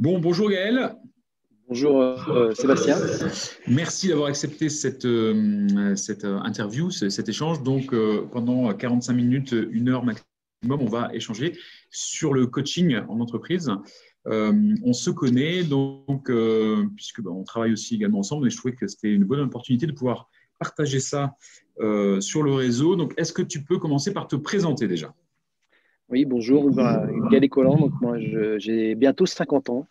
Bonjour Gaël. Bonjour Sébastien. Merci d'avoir accepté cette interview, cet échange. Donc, pendant 45 minutes, 1 heure maximum, on va échanger sur le coaching en entreprise. On se connaît, donc, puisque on travaille aussi également ensemble, et je trouvais que c'était une bonne opportunité de pouvoir partager ça sur le réseau. Donc, est-ce que tu peux commencer par te présenter déjà? Oui, bonjour, Gaël Collant. Donc moi, j'ai bientôt 50 ans,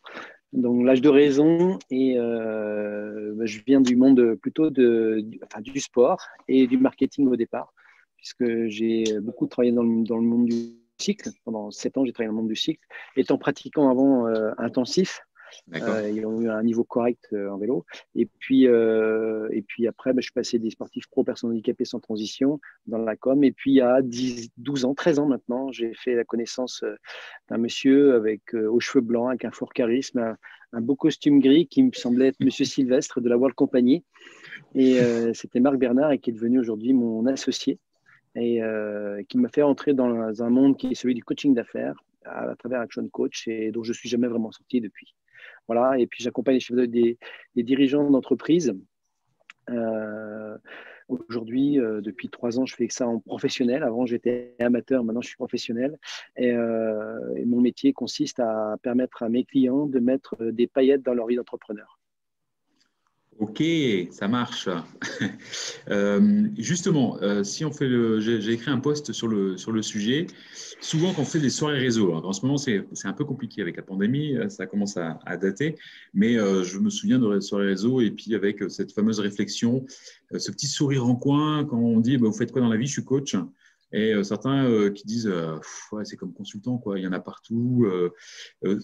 donc l'âge de raison, et je viens du monde plutôt du sport et du marketing au départ, puisque j'ai beaucoup travaillé dans le monde du cycle. Pendant 7 ans, j'ai travaillé dans le monde du cycle, étant pratiquant avant intensif. D'accord. Ils ont eu un niveau correct en vélo. Et puis après, je suis passé des sportifs pro personnes handicapées sans transition dans la com. Et puis il y a 12 ans, 13 ans maintenant, j'ai fait la connaissance d'un monsieur aux cheveux blancs, avec un fort charisme, un beau costume gris qui me semblait être Monsieur Sylvestre de la World Company. Et c'était Marc Bernard et qui est devenu aujourd'hui mon associé et qui m'a fait entrer dans un monde qui est celui du coaching d'affaires à travers Action Coach et dont je suis jamais vraiment sorti depuis. Voilà, et puis j'accompagne des dirigeants d'entreprise. Euh, Aujourd'hui, depuis 3 ans, je fais ça en professionnel. Avant, j'étais amateur, maintenant, je suis professionnel. Et mon métier consiste à permettre à mes clients de mettre des paillettes dans leur vie d'entrepreneur. Ok, ça marche. Justement, si on fait j'ai écrit un post sur le sujet. Souvent, quand on fait des soirées réseau, en ce moment, c'est un peu compliqué avec la pandémie, ça commence à dater, mais je me souviens de soirées réseau et puis avec cette fameuse réflexion, ce petit sourire en coin quand on dit bah, vous faites quoi dans la vie? Je suis coach. Et certains qui disent ouais, c'est comme consultant, quoi. Il y en a partout. Euh,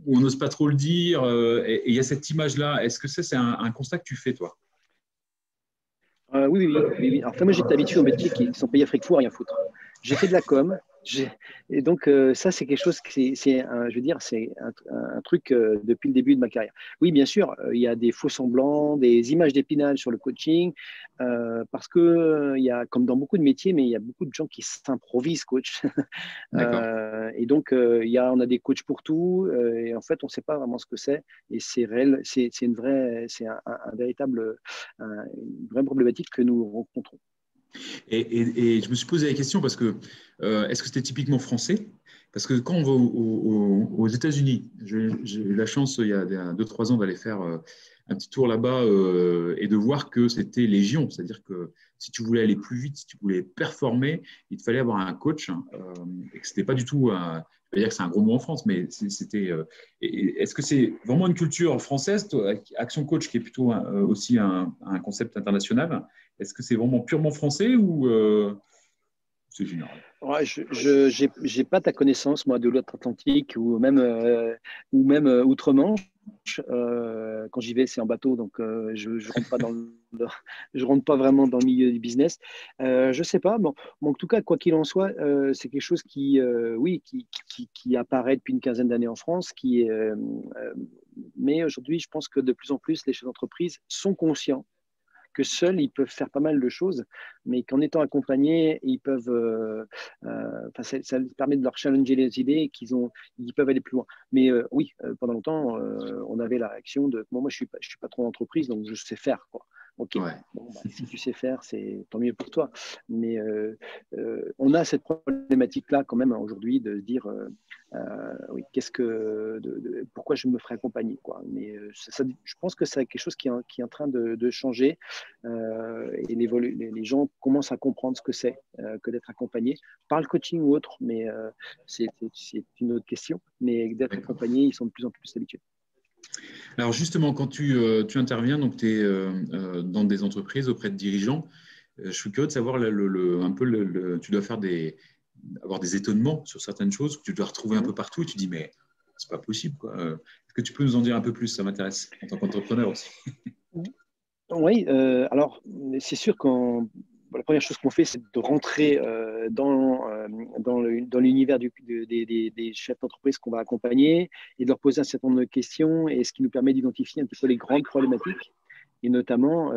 on n'ose pas trop le dire. Et il y a cette image-là. Est-ce que c'est un constat que tu fais, toi? Oui, oui, oui, oui, oui. Alors, moi, j'étais habitué aux métiers qui sont payés à fric fou à rien foutre. J'ai fait de la com. Et donc, ça, c'est quelque chose je veux dire, c'est un truc depuis le début de ma carrière. Oui, bien sûr, il y a des faux semblants, des images d'épinal sur le coaching, parce que il y a, comme dans beaucoup de métiers, mais il y a beaucoup de gens qui s'improvisent coach. D'accord. Et donc, on a des coachs pour tout, et en fait, on ne sait pas vraiment ce que c'est. Et c'est réel, c'est un véritable, une vraie problématique que nous rencontrons. Et je me suis posé la question parce que est-ce que c'était typiquement français? Parce que quand on va aux États-Unis, j'ai eu la chance il y a 2, 3 ans d'aller faire un petit tour là-bas et de voir que c'était légion. C'est-à-dire que si tu voulais aller plus vite, si tu voulais performer, il te fallait avoir un coach et que c'était pas du tout, je vais dire que c'est un gros mot en France, mais c'était. Est-ce que c'est vraiment une culture française, Action Coach, qui est plutôt aussi un concept international? Est-ce que c'est vraiment purement français ou c'est général? Ouais, je n'ai pas ta connaissance, moi, de l'outre-Atlantique ou même outre-Manche. Quand j'y vais, c'est en bateau, donc je ne rentre pas je rentre pas vraiment dans le milieu du business. Je sais pas. Bon, en tout cas, quoi qu'il en soit, c'est quelque chose oui, qui apparaît depuis une quinzaine d'années en France, mais aujourd'hui, je pense que de plus en plus, les chefs d'entreprise sont conscients que seuls, ils peuvent faire pas mal de choses, mais qu'en étant accompagnés, ils peuvent, ça permet de leur challenger les idées et ils peuvent aller plus loin. Mais oui, pendant longtemps, on avait la réaction de moi, je suis patron d'entreprise, donc je sais faire, quoi. Ok, Ouais. bon, si tu sais faire, c'est tant mieux pour toi. Mais on a cette problématique-là quand même aujourd'hui de se dire, oui, pourquoi je me ferais accompagner, quoi. Mais je pense que c'est quelque chose qui est en train de changer et les gens commencent à comprendre ce que c'est que d'être accompagné par le coaching ou autre, mais c'est une autre question. Mais d'être D'accord. accompagné, ils sont de plus en plus habitués. Alors justement, quand tu interviens, donc tu es dans des entreprises auprès de dirigeants, je suis curieux de savoir un peu tu dois avoir des étonnements sur certaines choses que tu dois retrouver un peu partout et tu dis mais c'est pas possible quoi. Est-ce que tu peux nous en dire un peu plus? Ça m'intéresse en tant qu'entrepreneur aussi. Oui, alors c'est sûr la première chose qu'on fait, c'est de rentrer dans l'univers des chefs d'entreprise qu'on va accompagner et de leur poser un certain nombre de questions, et ce qui nous permet d'identifier un petit peu les grandes problématiques. Et notamment, on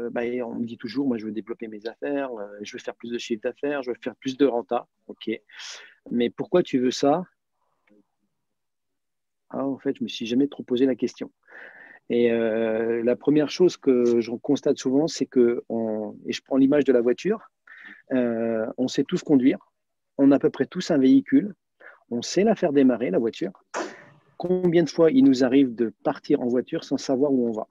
me dit toujours, moi je veux développer mes affaires, je veux faire plus de chiffre d'affaires, je veux faire plus de renta. Ok, mais pourquoi tu veux ça? Ah, en fait, je me suis jamais trop posé la question. Et la première chose que je constate souvent, c'est que, et je prends l'image de la voiture, on sait tous conduire, on a à peu près tous un véhicule, on sait la faire démarrer, la voiture. Combien de fois il nous arrive de partir en voiture sans savoir où on va?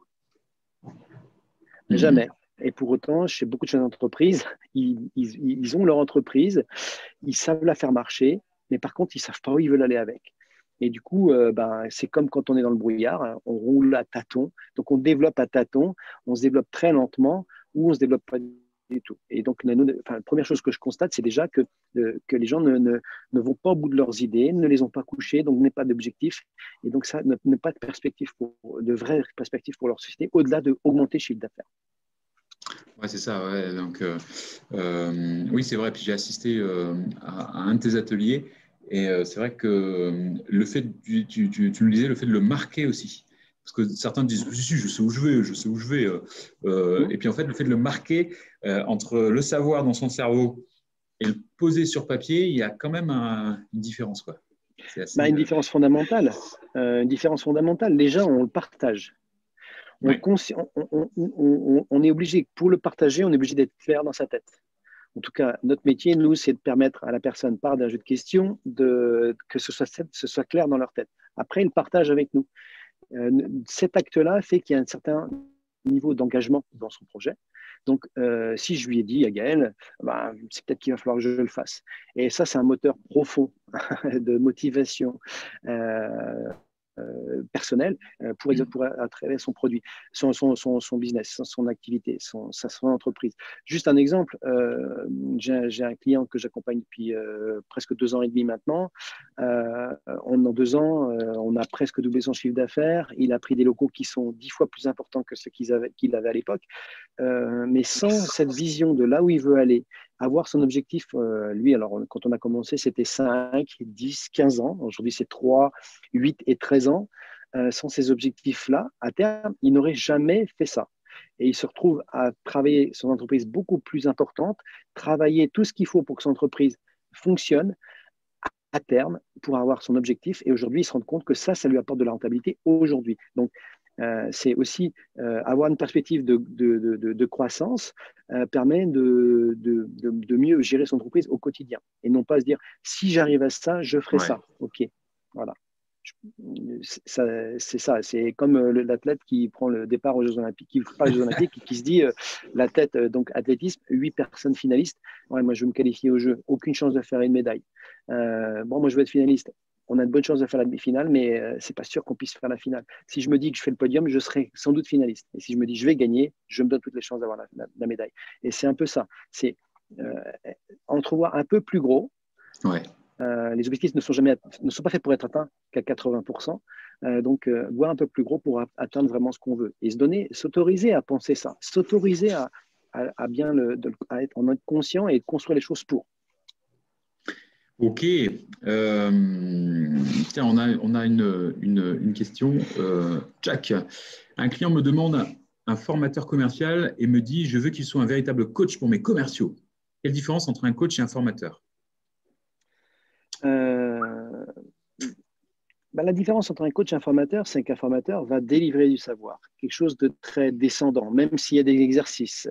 Jamais. Et pour autant, chez beaucoup de chefs d'entreprise, ils ont leur entreprise, ils savent la faire marcher, mais par contre, ils ne savent pas où ils veulent aller avec. Et du coup, c'est comme quand on est dans le brouillard, hein, on roule à tâtons. Donc, on développe à tâtons, on se développe très lentement ou on ne se développe pas du tout. Et donc, la première chose que je constate, c'est déjà que les gens ne vont pas au bout de leurs idées, ne les ont pas couchées, donc n'est pas d'objectif. Et donc, ça n'a pas de perspective de vraies perspectives pour leur société, au-delà d'augmenter le chiffre d'affaires. Ouais, c'est ça. Ouais. Donc, oui, c'est vrai. Puis j'ai assisté à un de tes ateliers et c'est vrai que le fait, tu me disais, le fait de le marquer aussi. Parce que certains disent, si, je sais où je vais, je sais où je vais. Et puis en fait, le fait de le marquer entre le savoir dans son cerveau et le poser sur papier, il y a quand même une différence, quoi. C'est assez. Une différence fondamentale. Une différence fondamentale. Déjà, on le partage. On est obligé, pour le partager, on est obligé d'être clair dans sa tête. En tout cas, notre métier, nous, c'est de permettre à la personne, par d'un jeu de questions, que ce soit clair dans leur tête. Après, ils partagent avec nous. Cet acte-là fait qu'il y a un certain niveau d'engagement dans son projet. Donc, si je lui ai dit à Gaël, c'est peut-être qu'il va falloir que je le fasse. Et ça, c'est un moteur profond de motivation. Personnel pour à travers son produit, son business, son activité, son entreprise. Juste un exemple, j'ai un client que j'accompagne depuis presque 2 ans et demi maintenant. En 2 ans, on a presque doublé son chiffre d'affaires. Il a pris des locaux qui sont 10 fois plus importants que ceux qu'il avait à l'époque. Mais sans cette vision de là où il veut aller, avoir son objectif, lui, alors quand on a commencé, c'était 5, 10, 15 ans. Aujourd'hui, c'est 3, 8 et 13 ans. Sans ces objectifs-là, à terme, il n'aurait jamais fait ça. Et il se retrouve à travailler son entreprise beaucoup plus importante, travailler tout ce qu'il faut pour que son entreprise fonctionne à terme pour avoir son objectif. Et aujourd'hui, il se rend compte que ça lui apporte de la rentabilité aujourd'hui. Donc, c'est aussi avoir une perspective de croissance permet de mieux gérer son entreprise au quotidien et non pas se dire si j'arrive à ça, je ferai ça. Ok, voilà. C'est ça, c'est comme l'athlète qui prend le départ aux Jeux Olympiques, qui prépare les Jeux Olympiques et qui se dit la tête, donc athlétisme, 8 personnes finalistes. Ouais, moi je veux me qualifier au jeu, aucune chance de faire une médaille. Moi je veux être finaliste. On a de bonnes chances de faire la demi-finale, mais c'est pas sûr qu'on puisse faire la finale. Si je me dis que je fais le podium, je serai sans doute finaliste. Et si je me dis je vais gagner, je me donne toutes les chances d'avoir la médaille. Et c'est un peu ça. C'est entrevoir un peu plus gros. Ouais. Les objectifs ne sont pas faits pour être atteints qu'à 80%. Donc, voir un peu plus gros pour atteindre vraiment ce qu'on veut. Et s'autoriser à penser ça, s'autoriser à en être conscient et construire les choses pour. Ok. Tiens, on a une question. Jack, un client me demande un formateur commercial et me dit je veux qu'il soit un véritable coach pour mes commerciaux. Quelle différence entre un coach et un formateur? La différence entre un coach et un formateur, c'est qu'un formateur va délivrer du savoir, quelque chose de très descendant, même s'il y a des exercices,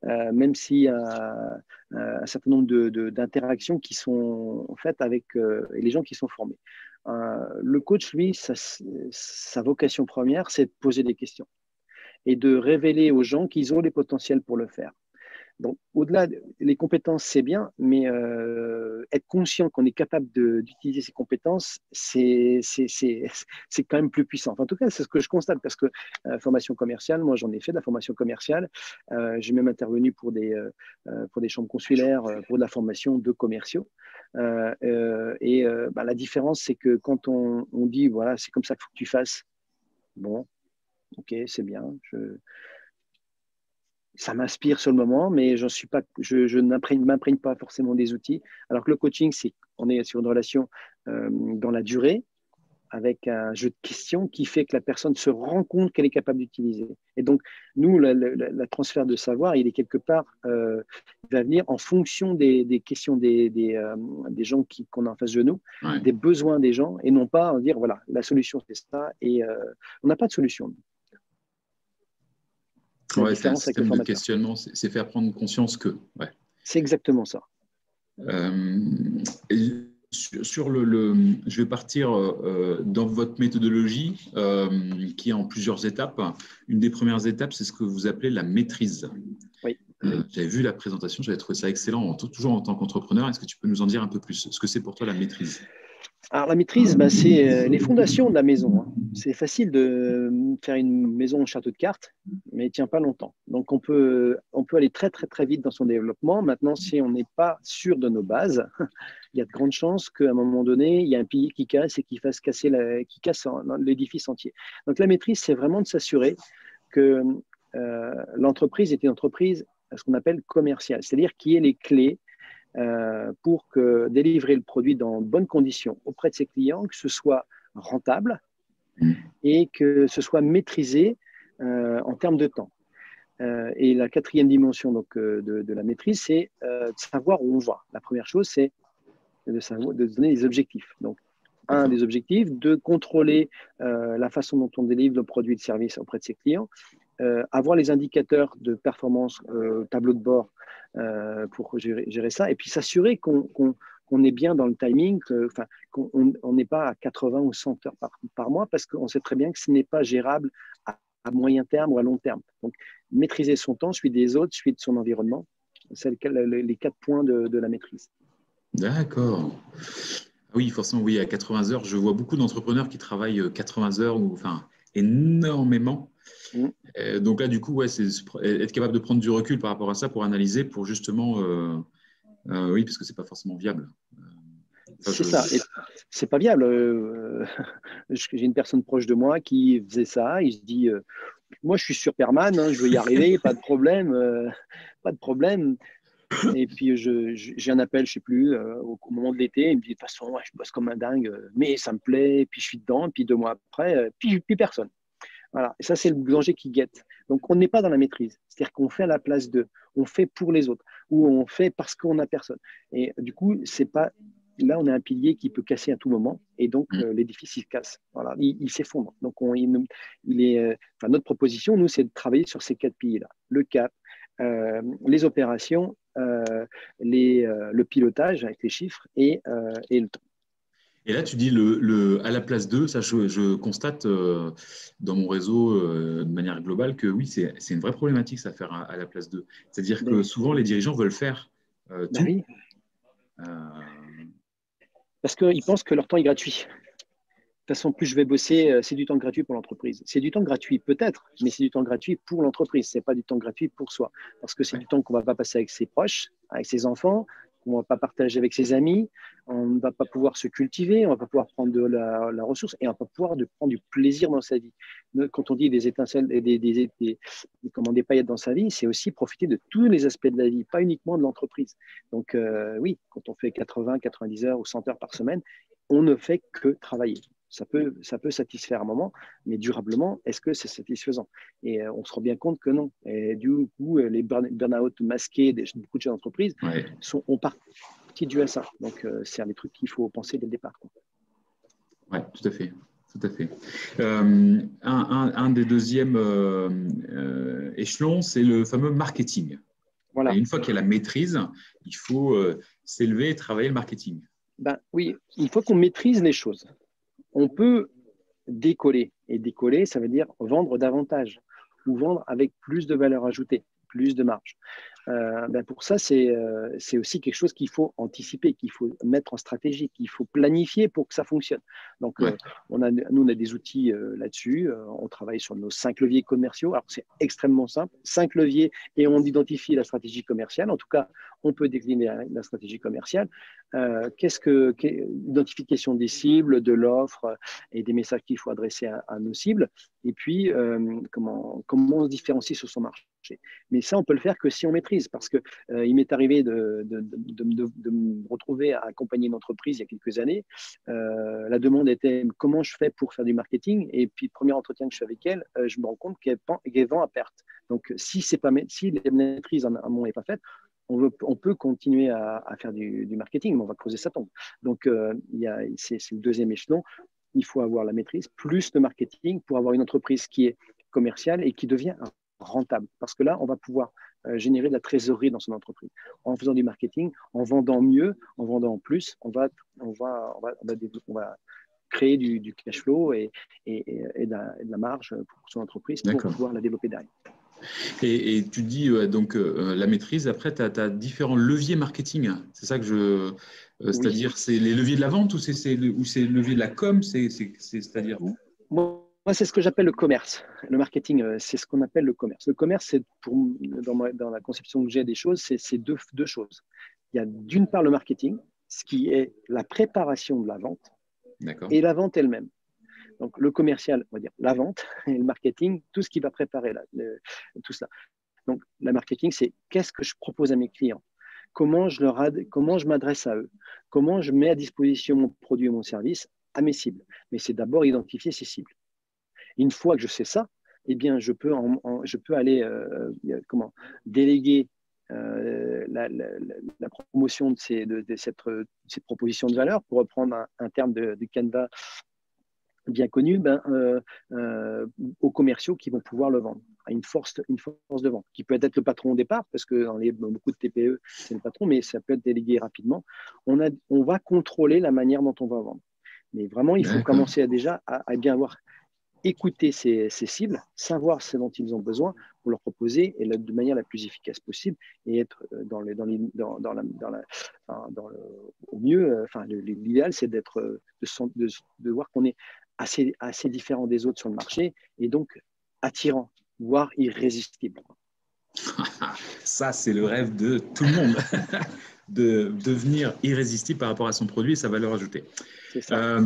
même s'il y a un certain nombre d'interactions qui sont faites avec les gens qui sont formés. Le coach, lui, sa vocation première, c'est de poser des questions et de révéler aux gens qu'ils ont les potentiels pour le faire. Donc, au-delà, les compétences, c'est bien, mais être conscient qu'on est capable d'utiliser ces compétences, c'est quand même plus puissant. Enfin, en tout cas, c'est ce que je constate parce que formation commerciale, moi, j'en ai fait de la formation commerciale. J'ai même intervenu pour des chambres consulaires, pour de la formation de commerciaux. La différence, c'est que quand on dit, voilà, c'est comme ça qu'il faut que tu fasses, bon, ok, c'est bien, ça m'inspire sur le moment, mais je m'imprègne pas forcément des outils. Alors que le coaching, on est sur une relation dans la durée. avec un jeu de questions qui fait que la personne se rend compte qu'elle est capable d'utiliser. Et donc, nous, le transfert de savoir, il est quelque part, il va venir en fonction des questions des gens qu'on a en face de nous, Ouais. des besoins des gens, et non pas en dire, voilà, la solution c'est ça, et on n'a pas de solution. C'est la Ouais, c'est un différence avec le système de formateur. questionnement, c'est faire prendre conscience que. Ouais. C'est exactement ça. Et sur je vais partir dans votre méthodologie qui est en plusieurs étapes. Une des premières étapes, c'est ce que vous appelez la maîtrise. Oui. J'avais vu la présentation, j'avais trouvé ça excellent, toujours en tant qu'entrepreneur. Est-ce que tu peux nous en dire un peu plus? Ce que c'est pour toi la maîtrise? Alors, la maîtrise, bah, c'est les fondations de la maison, hein. C'est facile de faire une maison en château de cartes, mais elle ne tient pas longtemps. Donc, on peut aller très, très, très vite dans son développement. Maintenant, si on n'est pas sûr de nos bases, il y a de grandes chances qu'à un moment donné, il y a un pilier qui casse et qui casse l'édifice entier. Donc, la maîtrise, c'est vraiment de s'assurer que l'entreprise est une entreprise, ce qu'on appelle commerciale, c'est-à-dire qui ait les clés pour délivrer le produit dans de bonnes conditions auprès de ses clients, que ce soit rentable et que ce soit maîtrisé en termes de temps. Et la quatrième dimension donc, de la maîtrise, c'est de savoir où on va. La première chose, c'est de donner des objectifs. Donc, un des objectifs, de contrôler la façon dont on délivre le produit et le service auprès de ses clients, avoir les indicateurs de performance, tableau de bord pour gérer ça, et puis s'assurer qu'on est bien dans le timing, qu'on n'est pas à 80 ou 100 heures par mois, parce qu'on sait très bien que ce n'est pas gérable à moyen terme ou à long terme. Donc, maîtriser son temps, celui des autres, celui de son environnement, c'est les 4 points de la maîtrise. D'accord. Oui, forcément, oui, à 80 heures. Je vois beaucoup d'entrepreneurs qui travaillent 80 heures, enfin, énormément. Donc là, du coup, ouais, c'est être capable de prendre du recul par rapport à ça pour analyser, pour justement, oui, parce que c'est pas forcément viable. C'est ça, et c'est pas viable. J'ai une personne proche de moi qui faisait ça. Il se dit, moi, je suis Superman, hein, je vais y arriver, pas de problème, pas de problème. Et puis j'ai un appel, je sais plus, au moment de l'été, il me dit de toute façon, ouais, je bosse comme un dingue, mais ça me plaît, et puis je suis dedans, et puis 2 mois après, puis personne. Voilà. Et ça, c'est le danger qui guette. Donc, on n'est pas dans la maîtrise. C'est-à-dire qu'on fait à la place d'eux, on fait pour les autres, ou on fait parce qu'on n'a personne. Et du coup, c'est pas. Là, on a un pilier qui peut casser à tout moment, et donc l'édifice, il se casse. Voilà, il s'effondre. Donc, enfin, notre proposition, nous, c'est de travailler sur ces 4 piliers-là. Le cap, les opérations, le pilotage avec les chiffres et le temps. Et là, tu dis à la place 2, ça, je constate dans mon réseau de manière globale que oui, c'est une vraie problématique, ça, faire à la place 2. C'est-à-dire que souvent, les dirigeants veulent faire tout. Oui. Parce qu'ils pensent que leur temps est gratuit. De toute façon, plus je vais bosser, c'est du temps gratuit pour l'entreprise. C'est du temps gratuit peut-être, mais c'est du temps gratuit pour l'entreprise. Ce n'est pas du temps gratuit pour soi. Parce que c'est du temps qu'on ne va pas passer avec ses proches, avec ses enfants, qu'on ne va pas partager avec ses amis. On ne va pas pouvoir se cultiver, on ne va pas pouvoir prendre de la ressource et on ne va pas pouvoir prendre du plaisir dans sa vie. Quand on dit des étincelles et des paillettes dans sa vie, c'est aussi profiter de tous les aspects de la vie, pas uniquement de l'entreprise. Donc oui, quand on fait 80, 90 heures ou 100 heures par semaine, on ne fait que travailler. Ça peut satisfaire un moment, mais durablement, est-ce que c'est satisfaisant? Et on se rend bien compte que non. Et du coup, les burn-out masqués de beaucoup de chefs d'entreprise ont partie dû à ça. Donc, c'est un des trucs qu'il faut penser dès le départ. Oui, tout à fait. Tout à fait. Un des deuxièmes échelons, c'est le fameux marketing. Voilà. Et une fois qu'il y a la maîtrise, il faut s'élever et travailler le marketing. Ben, oui, une fois qu'on maîtrise les choses, on peut décoller. Et décoller, ça veut dire vendre davantage ou vendre avec plus de valeur ajoutée, plus de marge. Pour ça, c'est aussi quelque chose qu'il faut anticiper, qu'il faut mettre en stratégie, qu'il faut planifier pour que ça fonctionne. Donc, nous, on a des outils là-dessus. On travaille sur nos 5 leviers commerciaux. Alors, c'est extrêmement simple. 5 leviers et on identifie la stratégie commerciale. En tout cas, on peut décliner la stratégie commerciale. Identification des cibles, de l'offre et des messages qu'il faut adresser à nos cibles. Et puis, comment on se différencie sur son marché. Mais ça, on peut le faire que si on maîtrise maîtrise parce que il m'est arrivé de me retrouver à accompagner une entreprise il y a quelques années. La demande était comment je fais pour faire du marketing, et puis le premier entretien que je fais avec elle, je me rends compte qu'elle vend à perte. Donc si les maîtrises en amont n'est pas faite, on peut continuer à faire du marketing, mais on va creuser sa tombe. Donc c'est le deuxième échelon. Il faut avoir la maîtrise plus le marketing pour avoir une entreprise qui est commerciale et qui devient rentable. Parce que là, on va pouvoir générer de la trésorerie dans son entreprise. En faisant du marketing, en vendant mieux, en vendant plus, on va créer du cash flow et de la marge pour son entreprise pour pouvoir la développer derrière. Et tu dis donc la maîtrise, après, tu as différents leviers marketing. C'est ça que c'est-à-dire, c'est les leviers de la vente ou c'est le levier de la com, c'est-à-dire Moi, c'est ce que j'appelle le commerce. Le marketing, c'est ce qu'on appelle le commerce. Le commerce, c'est dans la conception que j'ai des choses, c'est deux choses. Il y a d'une part le marketing, ce qui est la préparation de la vente, et la vente elle-même. Donc, le commercial, on va dire la vente, et le marketing, tout ce qui va préparer tout ça. Donc, le marketing, c'est qu'est-ce que je propose à mes clients, comment je m'adresse à eux, comment je mets à disposition mon produit ou mon service à mes cibles. Mais c'est d'abord identifier ces cibles. Une fois que je sais ça, eh bien, je peux aller déléguer la promotion de cette proposition de valeur, pour reprendre un terme du Canva bien connu, aux commerciaux qui vont pouvoir le vendre, à une force de vente, qui peut être le patron au départ, parce que dans beaucoup de TPE, c'est le patron, mais ça peut être délégué rapidement. On va contrôler la manière dont on va vendre. Mais vraiment, il faut commencer à bien écouter ces cibles, savoir ce dont ils ont besoin pour leur proposer et de manière la plus efficace possible, et être au mieux. L'idéal, c'est de voir qu'on est assez différent des autres sur le marché, et donc attirant, voire irrésistible. Ça, c'est le rêve de tout le monde, de devenir irrésistible par rapport à son produit et sa valeur ajoutée. C'est ça.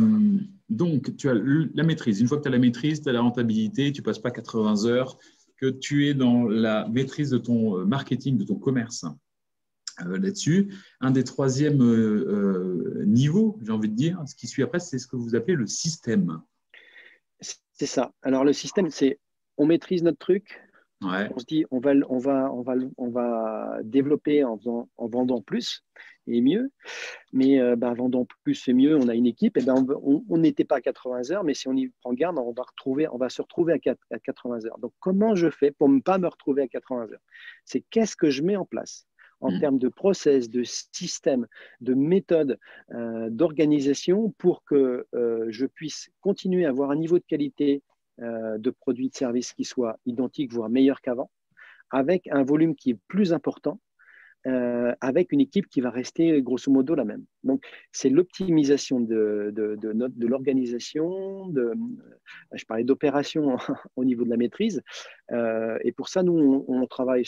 Donc, tu as la maîtrise. Une fois que tu as la maîtrise, tu as la rentabilité, tu ne passes pas 80 heures, que tu es dans la maîtrise de ton marketing, de ton commerce là-dessus. Un des troisièmes niveaux, j'ai envie de dire, ce qui suit après, c'est ce que vous appelez le système. C'est ça. Alors, le système, c'est on maîtrise notre truc. Ouais. On se dit on va développer en vendant plus et mieux, mais vendant plus et mieux, on a une équipe, et on n'était pas à 80 heures, mais si on y prend garde, on va se retrouver à 80 heures. Donc comment je fais pour ne pas me retrouver à 80 heures? C'est qu'est-ce que je mets en place en termes de process, de système, de méthode, d'organisation, pour que je puisse continuer à avoir un niveau de qualité de produits, de services qui soit identique, voire meilleur qu'avant, avec un volume qui est plus important, avec une équipe qui va rester grosso modo la même. Donc, c'est l'optimisation de l'organisation, je parlais d'opération au niveau de la maîtrise, et pour ça, nous, on travaille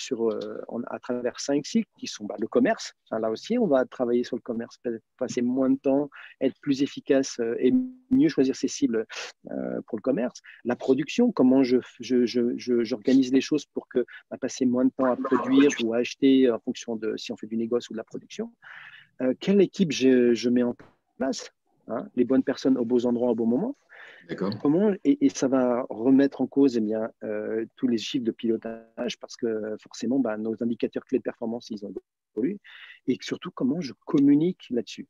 à travers 5 cycles qui sont le commerce. Là aussi, on va travailler sur le commerce, passer moins de temps, être plus efficace et mieux choisir ses cibles pour le commerce. La production, comment j'organise les choses pour passer moins de temps à produire ou à acheter en fonction de si on fait du négoce ou de la production. Quelle équipe je mets en place, les bonnes personnes aux beaux endroits au bon moment. Et ça va remettre en cause tous les chiffres de pilotage, parce que forcément, nos indicateurs clés de performance, ils ont évolué. Et surtout, comment je communique là-dessus.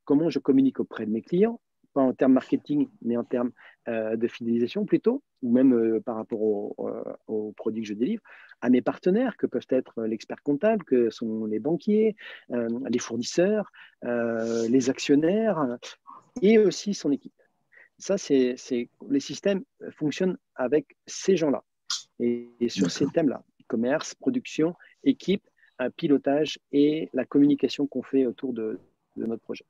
Comment je communique auprès de mes clients, pas en termes marketing, mais en termes de fidélisation plutôt, ou même par rapport aux produits que je délivre, à mes partenaires, que peuvent être l'expert comptable, que sont les banquiers, les fournisseurs, les actionnaires, et aussi son équipe. Ça, les systèmes fonctionnent avec ces gens-là. Et sur ces thèmes-là, commerce, production, équipe, pilotage et la communication qu'on fait autour de notre projet.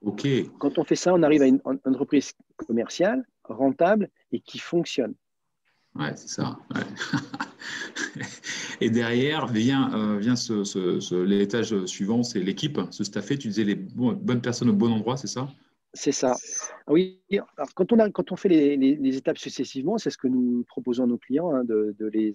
Okay. Quand on fait ça, on arrive à une entreprise commerciale, rentable et qui fonctionne. Ouais, c'est ça. Ouais. Et derrière vient l'étage suivant, c'est l'équipe, se staffer. Tu disais les bonnes personnes au bon endroit, c'est ça? C'est ça. Ah oui, alors quand on fait les étapes successivement, c'est ce que nous proposons à nos clients, hein, de les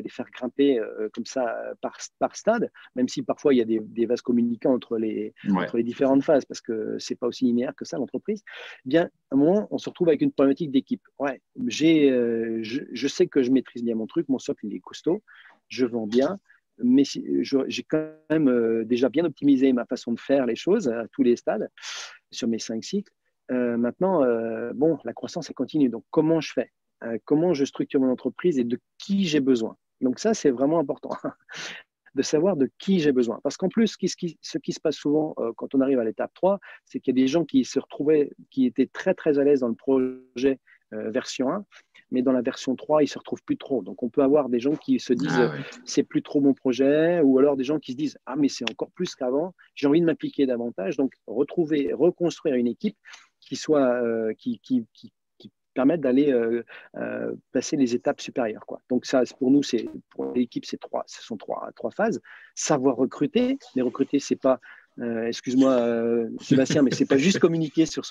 faire grimper comme ça par stade, même si parfois il y a des vases communicants Ouais. entre les différentes phases, parce que c'est pas aussi linéaire que ça l'entreprise. Eh bien, à un moment, on se retrouve avec une problématique d'équipe. Ouais, je sais que je maîtrise bien mon truc, mon socle il est costaud, je vends bien, mais j'ai quand même déjà bien optimisé ma façon de faire les choses à tous les stades sur mes 5 cycles. Maintenant, bon, la croissance, elle continue. Donc, comment je fais? Comment je structure mon entreprise et de qui j'ai besoin? Donc, ça, c'est vraiment important de savoir de qui j'ai besoin. Parce qu'en plus, ce qui se passe souvent quand on arrive à l'étape 3, c'est qu'il y a des gens qui se retrouvaient, qui étaient très, très à l'aise dans le projet version 1, mais dans la version 3, ils ne se retrouvent plus trop. Donc, on peut avoir des gens qui se disent Ah ouais. c'est plus trop mon projet, ou alors des gens qui se disent ah, mais c'est encore plus qu'avant, j'ai envie de m'impliquer davantage. Donc, reconstruire une équipe qui soit, qui permette d'aller passer les étapes supérieures, quoi. Donc, ça, pour nous, pour l'équipe, ce sont trois phases. Savoir recruter. Mais recruter, c'est pas excuse-moi Sébastien, mais c'est pas juste communiquer sur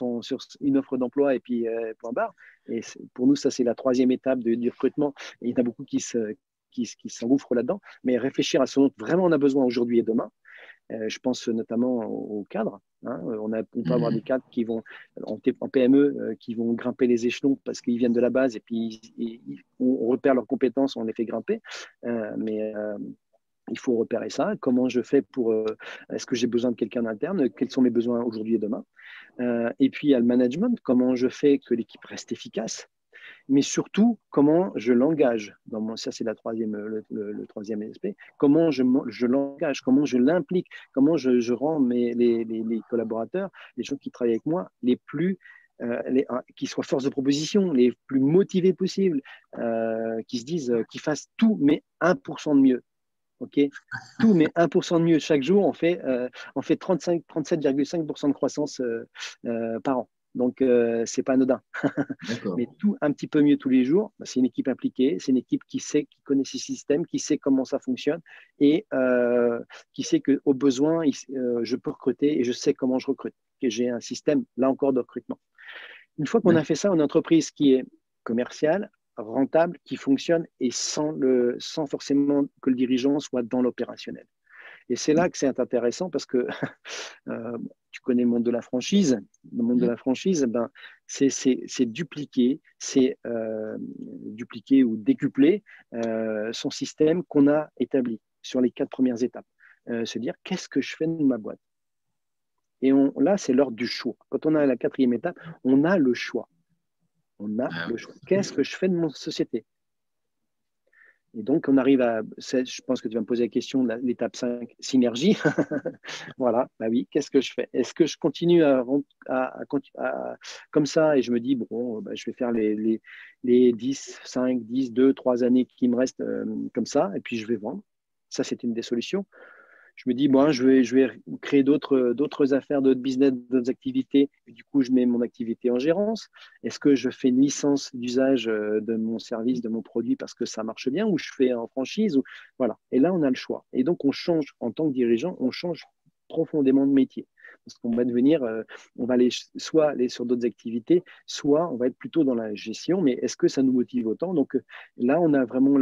une offre d'emploi et puis point barre. Et pour nous, ça c'est la troisième étape du recrutement. Et il y en a beaucoup qui s'engouffrent là-dedans. Mais réfléchir à ce dont vraiment on a besoin aujourd'hui et demain. Je pense notamment aux cadres, hein. On peut avoir des cadres qui vont en PME qui vont grimper les échelons parce qu'ils viennent de la base et puis on repère leurs compétences, on les fait grimper. Mais il faut repérer ça. Comment je fais est-ce que j'ai besoin de quelqu'un d'interne? Quels sont mes besoins aujourd'hui et demain? Et puis, il y a le management. Comment je fais que l'équipe reste efficace? Mais surtout, comment je l'engage. Ça, c'est le troisième aspect. Comment je l'engage? Comment je l'implique? Comment je rends les collaborateurs, les gens qui travaillent avec moi, qui soient force de proposition, les plus motivés possibles, qui se disent, qui fassent tout, mais 1% de mieux. OK, tout, mais 1% de mieux chaque jour, on fait 37,5% de croissance par an. Donc, c'est pas anodin. D'accord. Mais tout un petit peu mieux tous les jours. C'est une équipe impliquée, c'est une équipe qui connaît ses systèmes, qui sait comment ça fonctionne et qui sait qu'au besoin, je peux recruter et je sais comment je recrute. Que j'ai un système, là encore, de recrutement. Une fois qu'on a fait ça, une entreprise qui est commerciale, rentable, qui fonctionne et sans forcément que le dirigeant soit dans l'opérationnel. Et c'est là que c'est intéressant parce que tu connais le monde de la franchise. Le monde de la franchise, ben, c'est dupliquer ou décupler son système qu'on a établi sur les 4 premières étapes. Se dire, qu'est-ce que je fais de ma boîte? Et là, c'est l'ordre du choix. Quand on a la 4e étape, on a le choix. On a le choix. Qu'est-ce que je fais de mon société? Et donc, on arrive je pense que tu vas me poser la question de l'étape 5, synergie. Voilà, bah oui, qu'est-ce que je fais? Est-ce que je continue comme ça et je me dis, bon, bah, je vais faire les 10, 5, 10, 2, 3 années qui me restent comme ça, et puis je vais vendre. Ça, c'est une des solutions. Je me dis, bon, je vais créer d'autres affaires, d'autres business, d'autres activités. Et du coup, je mets mon activité en gérance. Est-ce que je fais une licence d'usage de mon service, de mon produit parce que ça marche bien, ou je fais en franchise Voilà. Et là, on a le choix. Et donc, on change, en tant que dirigeant, on change profondément de métier. Parce qu'on va on va soit aller sur d'autres activités, soit on va être plutôt dans la gestion. Mais est-ce que ça nous motive autant? Donc là, on a vraiment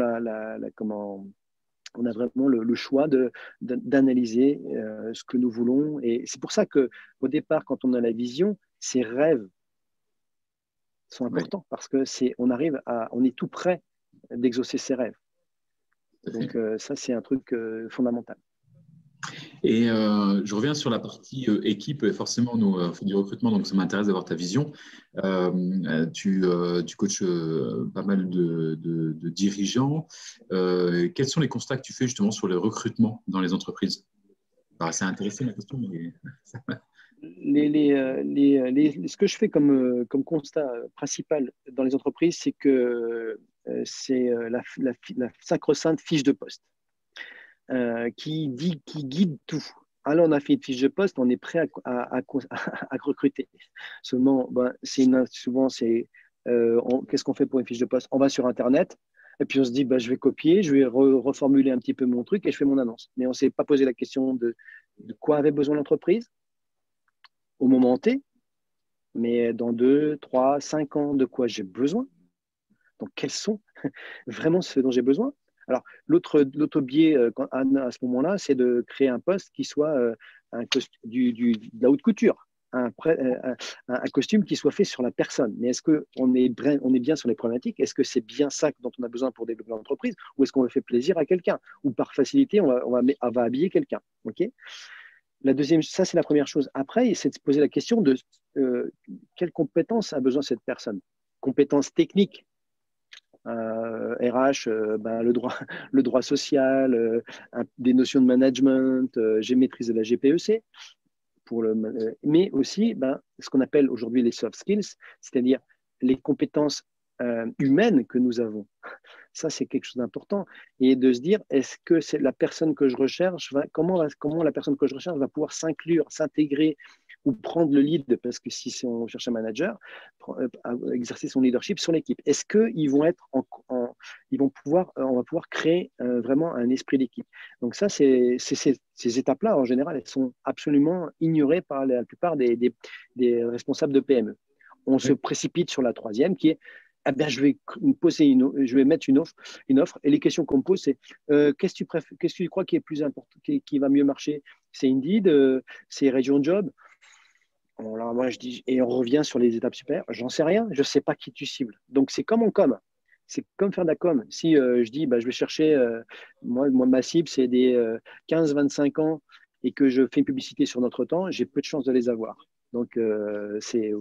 on a vraiment le choix d'analyser ce que nous voulons. Et c'est pour ça qu'au départ, quand on a la vision, ces rêves sont Oui, importants parce que on est tout prêt d'exaucer ses rêves. tout à fait. Donc ça, c'est un truc fondamental. Et je reviens sur la partie équipe. Et forcément, nous, on fait du recrutement, donc ça m'intéresse d'avoir ta vision. Tu coaches pas mal de dirigeants. Quels sont les constats que tu fais justement sur le recrutement dans les entreprises? C'est intéressant la question, mais Ce que je fais comme constat principal dans les entreprises, c'est que c'est la sacro-sainte fiche de poste qui guide tout. Alors, on a fait une fiche de poste, on est prêt à recruter. Seulement, ben, souvent, qu'est-ce qu'on fait pour une fiche de poste? On va sur Internet et puis on se dit, ben, je vais copier, je vais reformuler un petit peu mon truc et je fais mon annonce. Mais on ne s'est pas posé la question de quoi avait besoin l'entreprise au moment T, mais dans 2, 3, 5 ans, de quoi j'ai besoin? Donc, quels sont vraiment ce dont j'ai besoin? Alors, l'autre biais à ce moment-là, c'est de créer un poste qui soit de la haute couture, un costume qui soit fait sur la personne. Mais est-ce qu'on on est bien sur les problématiques? Est-ce que c'est bien ça dont on a besoin pour développer l'entreprise? Ou est-ce qu'on veut faire plaisir à quelqu'un? Ou par facilité, on va habiller quelqu'un. OK? Ça, c'est la première chose. Après, c'est de se poser la question de quelles compétences a besoin cette personne. Compétences techniques, RH, le droit social, des notions de management, j'ai maîtrisé la GPEC, mais aussi ce qu'on appelle aujourd'hui les soft skills, c'est-à-dire les compétences humaines que nous avons. Ça, c'est quelque chose d'important. Et de se dire, est-ce que c'est la personne que je recherche, comment la personne que je recherche va pouvoir s'inclure, s'intégrer ou prendre le lead, parce que si on cherche un manager, exercer son leadership sur l'équipe. Est-ce qu'ils vont être ils vont pouvoir, on va pouvoir créer vraiment un esprit d'équipe. Donc ça, ces étapes-là, en général, elles sont absolument ignorées par la plupart des responsables de PME. On se précipite sur la troisième, qui est eh bien, je vais mettre une offre, et les questions qu'on me pose, c'est qu'est-ce que tu crois qui est plus important, qui va mieux marcher? C'est Indeed, c'est Region Job. Alors moi, je dis, et on revient sur les étapes supérieures. J'en sais rien, je ne sais pas qui tu cibles. Donc, c'est comme en com. C'est comme faire de la com. Si je dis, je vais chercher, moi, ma cible, c'est des 15-25 ans et que je fais une publicité sur notre temps, j'ai peu de chances de les avoir. Donc, c'est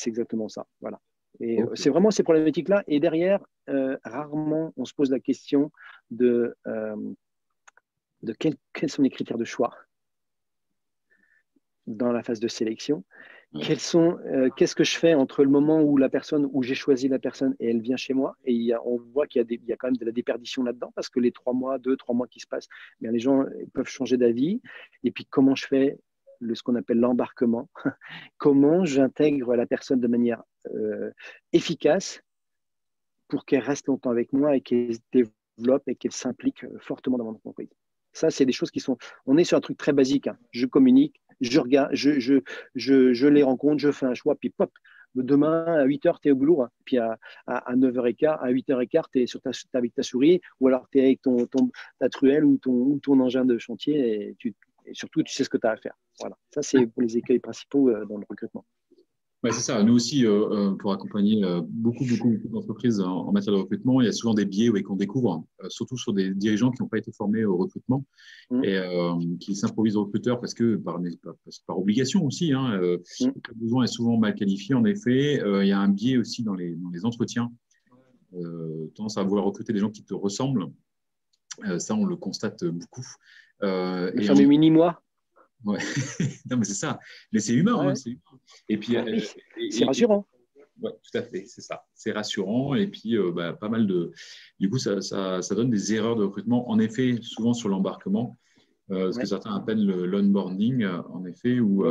exactement ça. Voilà. Et c'est vraiment ces problématiques-là. Et derrière, rarement, on se pose la question de quels sont les critères de choix dans la phase de sélection. Qu'est-ce que je fais entre le moment où j'ai choisi la personne et elle vient chez moi, et on voit qu'il y a quand même de la déperdition là-dedans, parce que les 2-3 mois qui se passent, bien, les gens peuvent changer d'avis. Et puis comment je fais ce qu'on appelle l'embarquement? Comment j'intègre la personne de manière efficace pour qu'elle reste longtemps avec moi et qu'elle se développe et qu'elle s'implique fortement dans mon entreprise? Ça, c'est des choses qui sont... On est sur un truc très basique. Hein. Je communique, je regarde, je les rencontre, je fais un choix, puis pop, demain à 8h, tu es au boulot, hein. Puis à 9h15, à 8h15, tu es avec ta souris, ou alors tu es avec ta truelle ou ton engin de chantier, et surtout, tu sais ce que tu as à faire. Voilà. Ça, c'est pour les écueils principaux dans le recrutement. Ouais, c'est ça. Nous aussi, pour accompagner beaucoup d'entreprises en matière de recrutement, il y a souvent des biais qu'on découvre, surtout sur des dirigeants qui n'ont pas été formés au recrutement et qui s'improvisent recruteurs parce que par obligation aussi. Hein, le besoin est souvent mal qualifié. En effet, il y a un biais aussi dans les entretiens. Tendance à vouloir recruter des gens qui te ressemblent. Ça, on le constate beaucoup. Le fameux mini-moi. Ouais. Non, mais c'est ça. Mais c'est humain. Ouais. Hein, c'est humain. Et puis, c'est rassurant. Oui, tout à fait, c'est ça. C'est rassurant. Et puis, pas mal de. Du coup, ça donne des erreurs de recrutement. En effet, souvent sur l'embarquement, ce que certains appellent l'onboarding, en effet, ou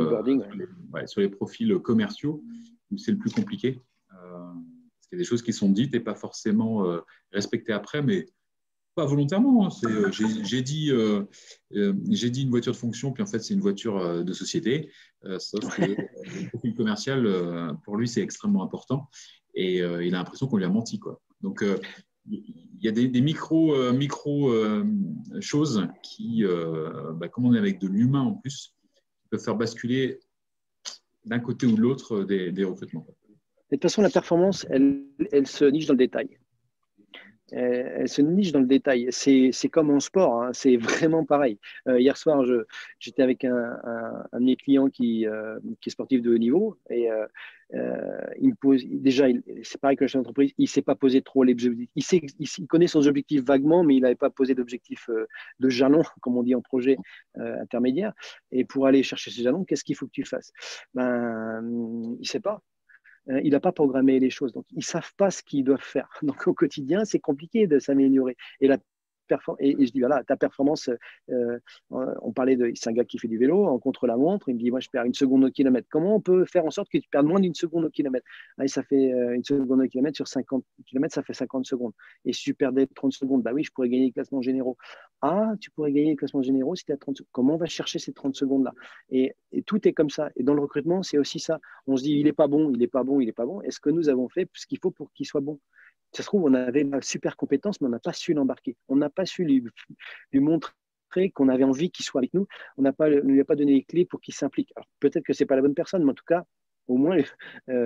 sur les profils commerciaux, où c'est le plus compliqué. Parce qu'il y a des choses qui sont dites et pas forcément respectées après, mais pas volontairement. Hein. J'ai dit une voiture de fonction, puis en fait, c'est une voiture de société. Sauf que le profil commercial, pour lui, c'est extrêmement important. Et il a l'impression qu'on lui a menti, quoi. Donc, il y a des micro choses qui, comme on est avec de l'humain en plus, peuvent faire basculer d'un côté ou de l'autre des recrutements. De toute façon, la performance, elle se niche dans le détail. Elle se niche dans le détail. C'est comme en sport, hein. C'est vraiment pareil. Hier soir, j'étais avec un de mes clients qui est sportif de haut niveau, et il me pose, déjà, c'est pareil que le chef d'entreprise, il ne s'est pas posé trop les objectifs. Il connaît son objectif vaguement, mais il n'avait pas posé d'objectif de jalon, comme on dit en projet intermédiaire. Et pour aller chercher ces jalons, qu'est-ce qu'il faut que tu fasses? Il ne sait pas. Il n'a pas programmé les choses. Donc, ils ne savent pas ce qu'ils doivent faire. Donc, au quotidien, c'est compliqué de s'améliorer. Et la et je dis, voilà, ta performance, on parlait c'est un gars qui fait du vélo en contre-la-montre. Il me dit, moi, je perds 1 seconde au kilomètre. Comment on peut faire en sorte que tu perdes moins d'1 seconde au kilomètre? Ah, ça fait 1 seconde au kilomètre sur 50 kilomètres, ça fait 50 secondes. Et si tu perdais 30 secondes, bah oui, je pourrais gagner les classements généraux. Ah, tu pourrais gagner les classements généraux si tu as 30 secondes. Comment on va chercher ces 30 secondes-là? Et tout est comme ça. Et dans le recrutement, c'est aussi ça. On se dit, il n'est pas bon, il n'est pas bon, il n'est pas bon. Est-ce que nous avons fait ce qu'il faut pour qu'il soit bon? Ça se trouve, on avait une super compétence, mais on n'a pas su l'embarquer. On n'a pas su lui montrer qu'on avait envie qu'il soit avec nous. On ne lui a pas donné les clés pour qu'il s'implique. Alors, peut-être que ce n'est pas la bonne personne, mais en tout cas, au moins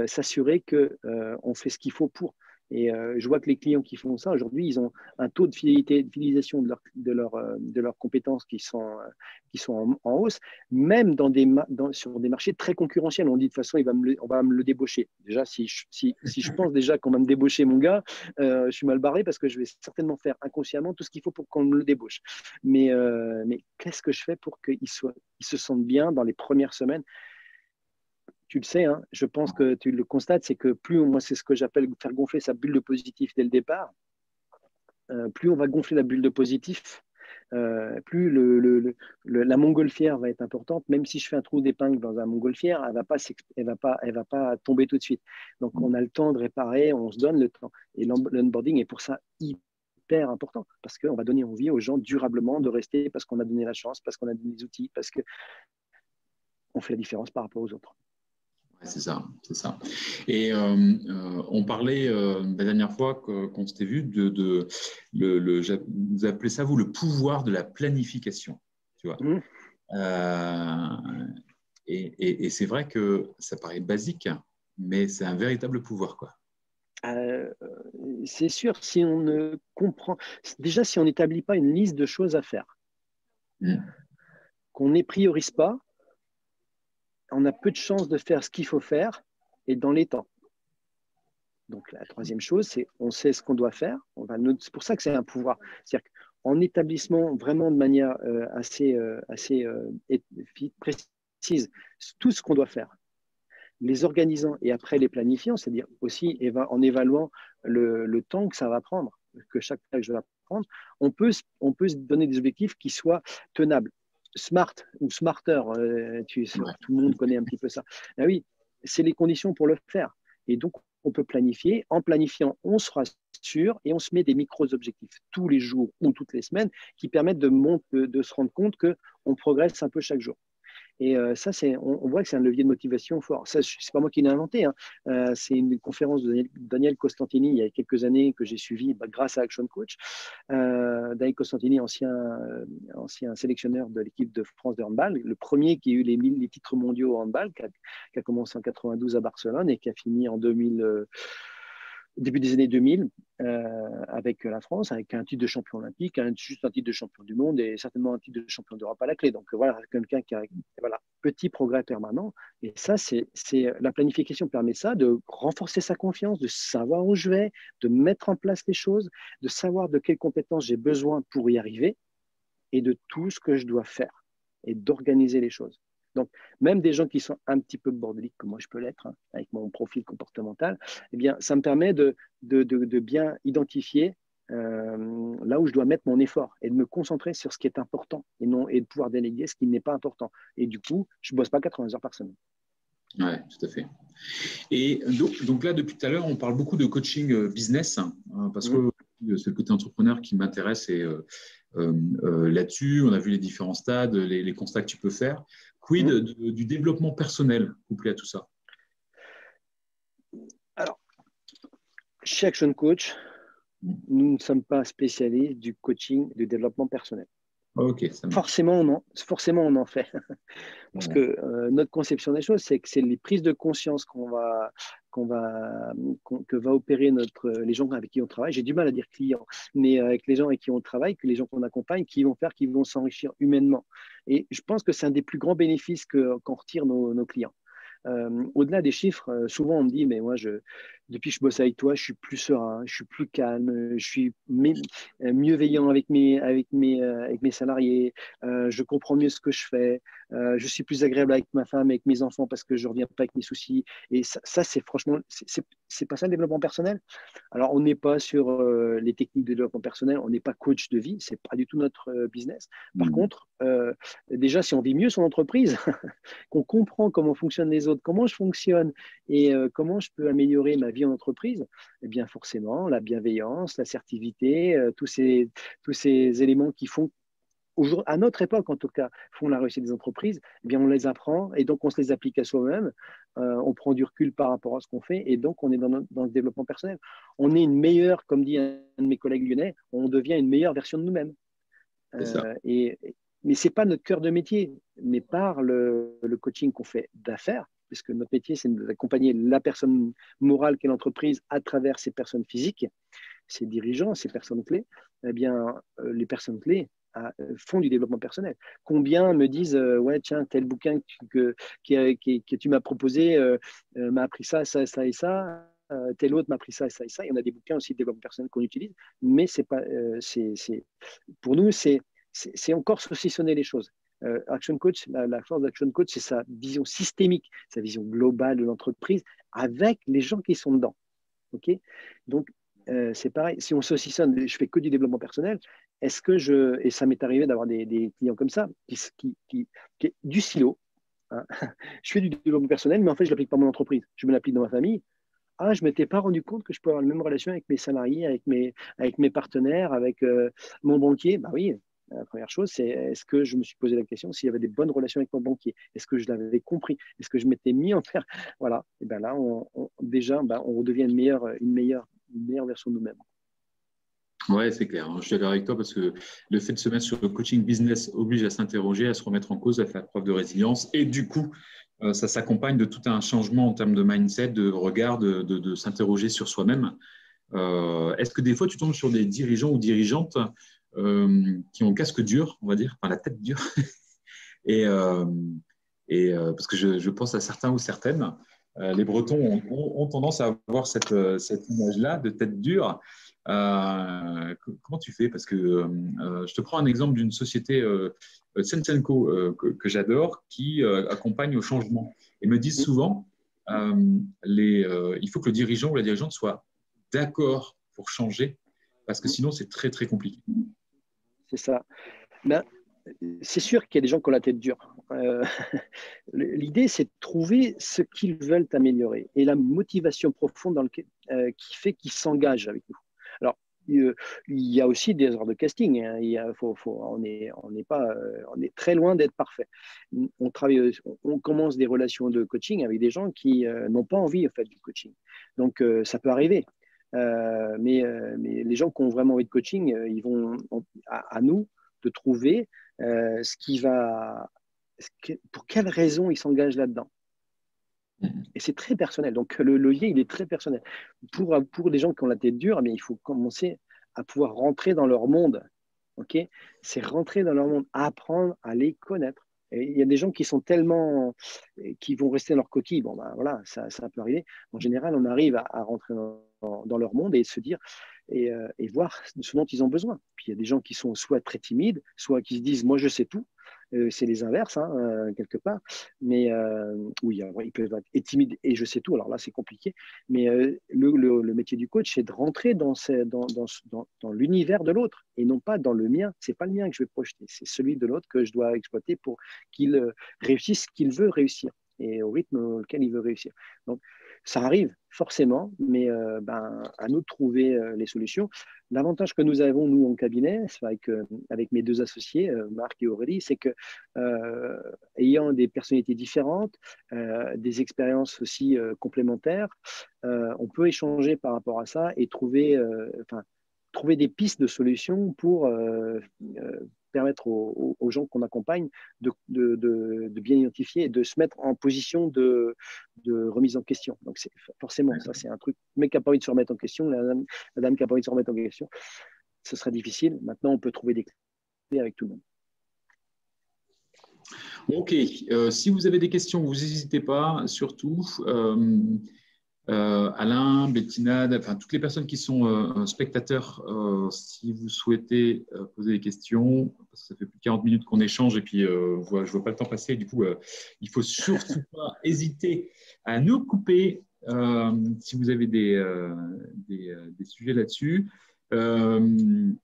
s'assurer qu'on fait ce qu'il faut pour. Et je vois que les clients qui font ça, aujourd'hui, ils ont un taux de fidélisation de leurs compétences qui sont en hausse, même sur des marchés très concurrentiels. On dit de toute façon, on va me le débaucher. Déjà, si je pense déjà qu'on va me débaucher, mon gars, je suis mal barré parce que je vais certainement faire inconsciemment tout ce qu'il faut pour qu'on me le débauche. Mais qu'est-ce que je fais pour qu'ils se sentent bien dans les premières semaines? Tu le sais, hein, je pense que tu le constates, c'est que moi, c'est ce que j'appelle faire gonfler sa bulle de positif dès le départ. Plus on va gonfler la bulle de positif, plus la montgolfière va être importante. Même si je fais un trou d'épingle dans un montgolfière, elle va pas tomber tout de suite. Donc, on a le temps de réparer, on se donne le temps. Et l'onboarding est pour ça hyper important parce qu'on va donner envie aux gens durablement de rester parce qu'on a donné la chance, parce qu'on a donné les outils, parce qu'on fait la différence par rapport aux autres. C'est ça, c'est ça. Et on parlait la dernière fois qu'on s'était vu vous appelez ça, vous, le pouvoir de la planification. Tu vois. Et c'est vrai que ça paraît basique, mais c'est un véritable pouvoir, quoi. C'est sûr, si on ne comprend... Déjà, si on n'établit pas une liste de choses à faire, qu'on ne priorise pas, on a peu de chances de faire ce qu'il faut faire et dans les temps. Donc, la troisième chose, c'est on sait ce qu'on doit faire. C'est pour ça que c'est un pouvoir. C'est-à-dire qu'en établissement vraiment de manière assez précise tout ce qu'on doit faire, les organisant et après les planifiant, c'est-à-dire aussi en évaluant le temps que ça va prendre, que chaque tâche va prendre, on peut se donner des objectifs qui soient tenables. Smart ou smarter, tout le monde connaît un petit peu ça. Ben oui, c'est les conditions pour le faire. Et donc, on peut planifier. En planifiant, on se rassure et on se met des micro-objectifs tous les jours ou toutes les semaines qui permettent de se rendre compte qu'on progresse un peu chaque jour. Et ça, on voit que c'est un levier de motivation fort. Ça, c'est pas moi qui l'ai inventé. Hein. C'est une conférence de Daniel Costantini il y a quelques années que j'ai suivie grâce à Action Coach. Daniel Costantini, ancien sélectionneur de l'équipe de France de handball, le premier qui a eu les titres mondiaux au handball, qui a commencé en 92 à Barcelone et qui a fini en 2000. Début des années 2000, avec la France, avec un titre de champion olympique, juste un titre de champion du monde et certainement un titre de champion d'Europe à la clé. Donc voilà, quelqu'un qui a petit progrès permanent. Et ça, la planification permet ça, de renforcer sa confiance, de savoir où je vais, de mettre en place les choses, de savoir de quelles compétences j'ai besoin pour y arriver et de tout ce que je dois faire et d'organiser les choses. Donc, même des gens qui sont un petit peu bordéliques, comme moi je peux l'être, hein, avec mon profil comportemental, eh bien, ça me permet de bien identifier là où je dois mettre mon effort et de me concentrer sur ce qui est important et de pouvoir déléguer ce qui n'est pas important. Et du coup, je ne bosse pas 80 heures par semaine. Oui, tout à fait. Et donc là, depuis tout à l'heure, on parle beaucoup de coaching business, hein, parce que c'est le côté entrepreneur qui m'intéresse et là-dessus, on a vu les différents stades, les constats que tu peux faire. Quid du développement personnel couplé à tout ça? Alors, chez Action Coach, nous ne sommes pas spécialistes du coaching, du développement personnel. Okay, forcément, on en fait. Parce que notre conception des choses, c'est que c'est les prises de conscience que va opérer les gens avec qui on travaille. J'ai du mal à dire clients, mais avec les gens avec qui on travaille, que les gens qu'on accompagne, qui vont s'enrichir humainement. Et je pense que c'est un des plus grands bénéfices qu'en retirent nos clients. Au-delà des chiffres, souvent on me dit, mais moi, depuis que je bosse avec toi, je suis plus serein, je suis plus calme, je suis mieux veillant avec mes salariés, je comprends mieux ce que je fais, je suis plus agréable avec ma femme, avec mes enfants parce que je ne reviens pas avec mes soucis. Et ça c'est franchement, c'est pas ça le développement personnel. Alors, on n'est pas sur les techniques de développement personnel, on n'est pas coach de vie, c'est pas du tout notre business. Par Mm. contre, déjà, si on vit mieux son entreprise, qu'on comprend comment fonctionnent les autres, comment je fonctionne et comment je peux améliorer ma vie en entreprise, eh bien forcément, la bienveillance, l'assertivité, tous ces éléments qui font à notre époque en tout cas, font la réussite des entreprises, eh bien on les apprend et donc on se les applique à soi-même, on prend du recul par rapport à ce qu'on fait et donc on est dans le développement personnel. On est une meilleure, comme dit un de mes collègues lyonnais, on devient une meilleure version de nous-mêmes. C'est ça. Mais ce n'est pas notre cœur de métier, mais par le coaching qu'on fait d'affaires, puisque notre métier, c'est d'accompagner la personne morale qu'est l'entreprise à travers ses personnes physiques, ses dirigeants, ses personnes clés, eh bien, les personnes clés font du développement personnel. Combien me disent, ouais, tiens, tel bouquin que tu m'as proposé m'a appris ça, ça, ça et ça. Tel autre m'a appris ça, ça et ça. Il y en a des bouquins aussi de développement personnel qu'on utilise, mais c'est pas, pour nous, c'est encore saucissonner les choses. Action Coach, la force d'Action Coach, c'est sa vision systémique, sa vision globale de l'entreprise avec les gens qui sont dedans. Okay, donc, c'est pareil, si on saucissonne, je fais que du développement personnel, et ça m'est arrivé d'avoir des clients comme ça, qui du silo, hein. Je fais du développement personnel, mais en fait, je ne l'applique pas à mon entreprise, je me l'applique dans ma famille. Ah, je ne m'étais pas rendu compte que je peux avoir la même relation avec mes salariés, avec mes partenaires, avec mon banquier. Bah oui, la première chose, c'est est-ce que je me suis posé la question s'il y avait des bonnes relations avec mon banquier? Est-ce que je l'avais compris? Est-ce que je m'étais mis en faire? Voilà. Et bien là, déjà, on redevient une meilleure version de nous-mêmes. Ouais, c'est clair. Je suis d'accord avec toi parce que le fait de se mettre sur le coaching business oblige à s'interroger, à se remettre en cause, à faire preuve de résilience. Et du coup, ça s'accompagne de tout un changement en termes de mindset, de regard, de s'interroger sur soi-même. Est-ce que des fois, tu tombes sur des dirigeants ou dirigeantes qui ont le casque dur, on va dire, enfin la tête dure, et, euh, parce que je pense à certains ou certaines, les Bretons ont tendance à avoir cette image-là de tête dure. Comment tu fais? Parce que je te prends un exemple d'une société, Sensenco, que j'adore, qui accompagne au changement. Et me disent souvent, il faut que le dirigeant ou la dirigeante soit d'accord pour changer, parce que sinon c'est très très compliqué. C'est ça. Ben, c'est sûr qu'il y a des gens qui ont la tête dure. L'idée, c'est de trouver ce qu'ils veulent améliorer et la motivation profonde qui fait qu'ils s'engagent avec nous. Alors, il y a aussi des erreurs de casting, hein. On est très loin d'être parfait. On commence des relations de coaching avec des gens qui n'ont pas envie en fait, du coaching. Donc, ça peut arriver. Mais les gens qui ont vraiment envie de coaching, ils vont à nous de trouver ce qui va, pour quelles raisons ils s'engagent là-dedans. Et c'est très personnel. Donc, le levier, il est très personnel. Pour les gens qui ont la tête dure, mais il faut commencer à pouvoir rentrer dans leur monde. Okay, c'est rentrer dans leur monde, apprendre à les connaître. Et il y a des gens qui sont tellement, qui vont rester dans leur coquille. Bon, ben voilà, ça peut arriver. En général, on arrive à rentrer dans leur monde et se dire et voir ce dont ils ont besoin. Puis il y a des gens qui sont soit très timides, soit qui se disent, moi je sais tout. C'est les inverses, hein, quelque part. Mais oui, ils peuvent être timides et je sais tout. Alors là, c'est compliqué. Mais le métier du coach, c'est de rentrer dans l'univers de l'autre et non pas dans le mien. C'est pas le mien que je vais projeter, c'est celui de l'autre que je dois exploiter pour qu'il réussisse ce qu'il veut réussir et au rythme auquel il veut réussir. Donc, ça arrive forcément, mais à nous de trouver les solutions. L'avantage que nous avons, nous, en cabinet, avec mes deux associés, Marc et Aurélie, c'est que ayant des personnalités différentes, des expériences aussi complémentaires, on peut échanger par rapport à ça et trouver des pistes de solutions pour permettre aux gens qu'on accompagne de bien identifier et de se mettre en position de remise en question. Donc, forcément, ça, c'est un truc. Le mec qui n'a pas envie de se remettre en question, la dame qui n'a pas envie de se remettre en question, ce serait difficile. Maintenant, on peut trouver des clés avec tout le monde. Ok, si vous avez des questions, vous n'hésitez pas, surtout. Alain, Bettina, enfin toutes les personnes qui sont spectateurs, si vous souhaitez poser des questions, parce que ça fait plus de 40 minutes qu'on échange et puis voilà, je ne vois pas le temps passer. Du coup, il ne faut surtout pas hésiter à nous couper si vous avez des sujets là-dessus. Donc,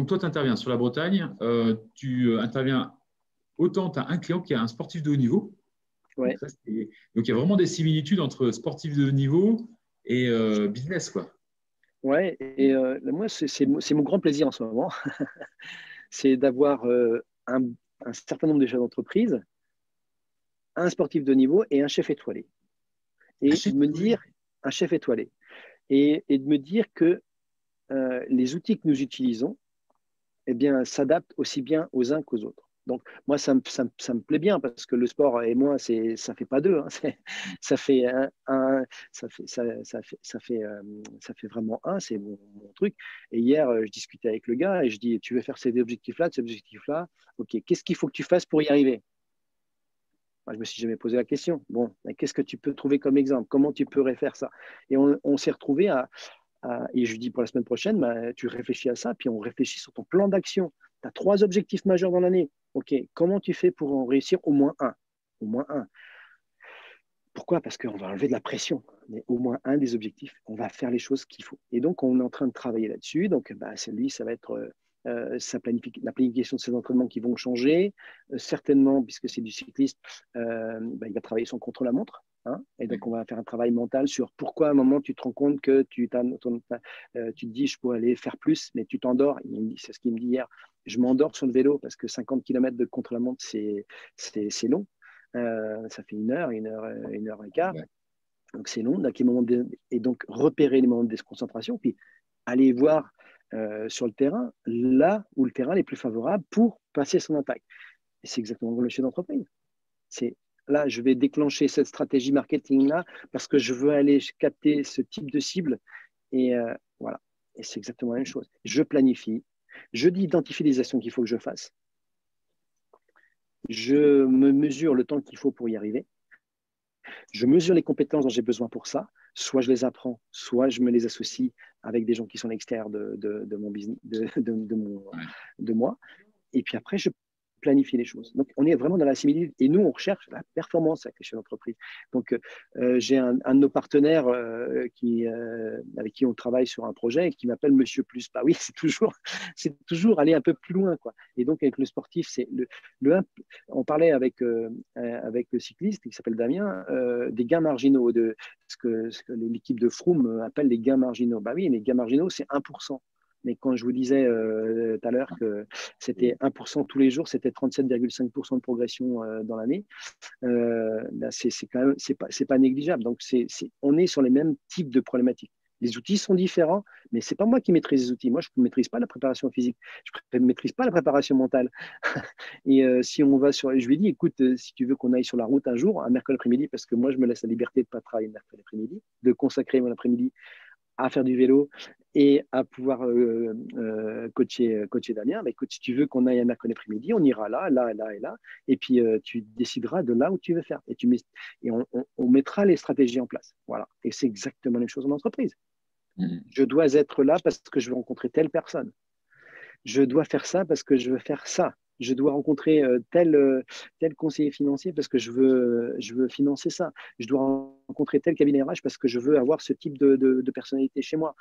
toi, tu interviens sur la Bretagne. Tu interviens autant, tu as un client qui est un sportif de haut niveau. Donc, Ouais. donc, il y a vraiment des similitudes entre sportif de haut niveau et business, quoi. Ouais, et moi, c'est mon grand plaisir en ce moment, c'est d'avoir un certain nombre de chefs d'entreprise, un sportif de niveau et un chef étoilé. Un Et chef de me étoilé. dire, un chef étoilé, et de me dire que les outils que nous utilisons, eh bien, s'adaptent aussi bien aux uns qu'aux autres. Donc, moi, ça me plaît bien parce que le sport et moi, ça fait pas deux. Hein, ça fait ça fait vraiment un. C'est mon truc. Et hier, je discutais avec le gars et je dis, tu veux faire ces objectifs-là, ces objectifs-là. Ok, qu'est-ce qu'il faut que tu fasses pour y arriver? Moi, je me suis jamais posé la question. Bon, qu'est-ce que tu peux trouver comme exemple? Comment tu pourrais faire ça? Et on s'est retrouvé et je lui dis pour la semaine prochaine, bah, tu réfléchis à ça, puis on réfléchit sur ton plan d'action. Tu as trois objectifs majeurs dans l'année. OK, comment tu fais pour en réussir au moins un? Au moins un. Pourquoi? Parce qu'on va enlever de la pression. Mais au moins un des objectifs, on va faire les choses qu'il faut. Et donc, on est en train de travailler là-dessus. Donc, bah, lui, ça va être la planification de ses entraînements qui vont changer. Certainement, puisque c'est du cycliste, bah, il va travailler son contre-la-montre. Hein, et donc, on va faire un travail mental sur pourquoi à un moment tu te rends compte que tu te dis je pourrais aller faire plus, mais tu t'endors. C'est ce qu'il me dit hier. Je m'endors sur le vélo parce que 50 km de contre-la-montre, c'est long. Ça fait une heure et quart. Ouais. Donc c'est long. Et donc repérer les moments de déconcentration, puis aller voir sur le terrain, là où le terrain est plus favorable pour passer son attaque. Et c'est exactement le chef d'entreprise. C'est là, je vais déclencher cette stratégie marketing-là parce que je veux aller capter ce type de cible. Et voilà. Et c'est exactement la même chose. Je planifie. Je identifie les actions qu'il faut que je fasse. Je me mesure le temps qu'il faut pour y arriver. Je mesure les compétences dont j'ai besoin pour ça. Soit je les apprends, soit je me les associe avec des gens qui sont externes de mon business, Ouais. de moi. Et puis après, je planifie les choses. Donc, on est vraiment dans la similitude. Et nous, on recherche la performance avec les chefs d'entreprise. Donc, j'ai un de nos partenaires avec qui on travaille sur un projet et qui m'appelle Monsieur Plus. Bah oui, c'est toujours aller un peu plus loin, quoi. Et donc, avec le sportif, on parlait avec le cycliste qui s'appelle Damien, des gains marginaux, de ce que l'équipe de Froome appelle les gains marginaux. Bah oui, les gains marginaux, c'est 1%. Mais quand je vous disais tout à l'heure que c'était 1% tous les jours, c'était 37,5% de progression dans l'année. Ben c'est quand même, c'est pas négligeable. Donc, on est sur les mêmes types de problématiques. Les outils sont différents, mais c'est pas moi qui maîtrise les outils. Moi, je ne maîtrise pas la préparation physique. Je ne maîtrise pas la préparation mentale. Et si on va sur. Je lui ai dit, écoute, si tu veux qu'on aille sur la route un jour, un mercredi après-midi, parce que moi, je me laisse la liberté de ne pas travailler le mercredi après-midi, de consacrer mon après-midi à faire du vélo et à pouvoir coacher Damien. Bah, écoute, si tu veux qu'on aille un mercredi après-midi, on ira là, là, là et là. Et puis, tu décideras de là où tu veux faire. Et on mettra les stratégies en place. Voilà. Et c'est exactement la même chose en entreprise. Je dois être là parce que je veux rencontrer telle personne. Je dois faire ça parce que je veux faire ça. Je dois rencontrer tel conseiller financier parce que je veux financer ça. Je dois rencontrer tel cabinet RH parce que je veux avoir ce type de personnalité chez moi.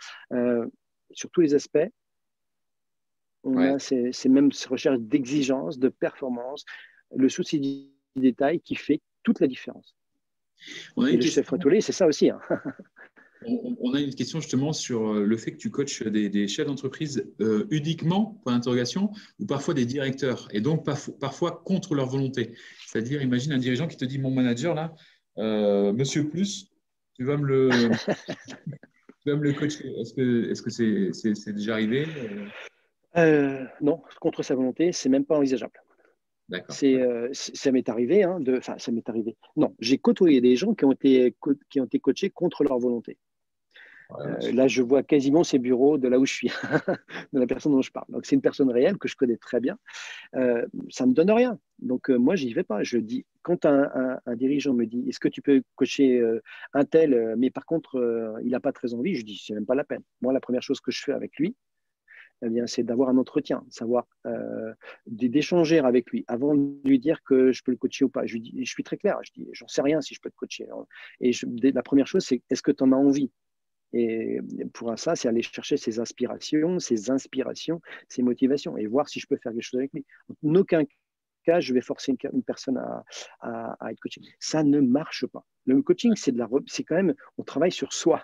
Sur tous les aspects, on Ouais. a ces mêmes recherches d'exigence, de performance, le souci du détail qui fait toute la différence. On a Et une le chef question. hôtelier, c'est ça aussi. Hein. On a une question justement sur le fait que tu coaches des chefs d'entreprise uniquement, point d'interrogation, ou parfois des directeurs, et donc parfois contre leur volonté. C'est-à-dire, imagine un dirigeant qui te dit, mon manager, là, Monsieur Plus, tu vas tu vas me le coacher. Est-ce que c'est déjà arrivé? Non, contre sa volonté, c'est même pas envisageable. D'accord. Ça m'est arrivé, hein, enfin, ça m'est arrivé. Non, j'ai côtoyé des gens qui ont été coachés contre leur volonté. Ouais, bien sûr. Là, je vois quasiment ses bureaux de là où je suis, de la personne dont je parle. Donc, c'est une personne réelle que je connais très bien. Ça ne me donne rien. Donc, moi, j'y vais pas. Je dis, quand un dirigeant me dit, est-ce que tu peux coacher un tel, mais par contre, il n'a pas très envie, je dis, c'est même pas la peine. Moi, la première chose que je fais avec lui, eh bien, c'est d'avoir un entretien, savoir d'échanger avec lui avant de lui dire que je peux le coacher ou pas. Je lui dis, je suis très clair, je dis, j'en sais rien si je peux te coacher. Et la première chose, c'est est-ce que tu en as envie? Et pour ça, c'est aller chercher ses aspirations, ses inspirations, ses motivations et voir si je peux faire quelque chose avec lui. En aucun cas, je vais forcer une personne à être coachée. Ça ne marche pas. Le coaching, c'est quand même, on travaille sur soi.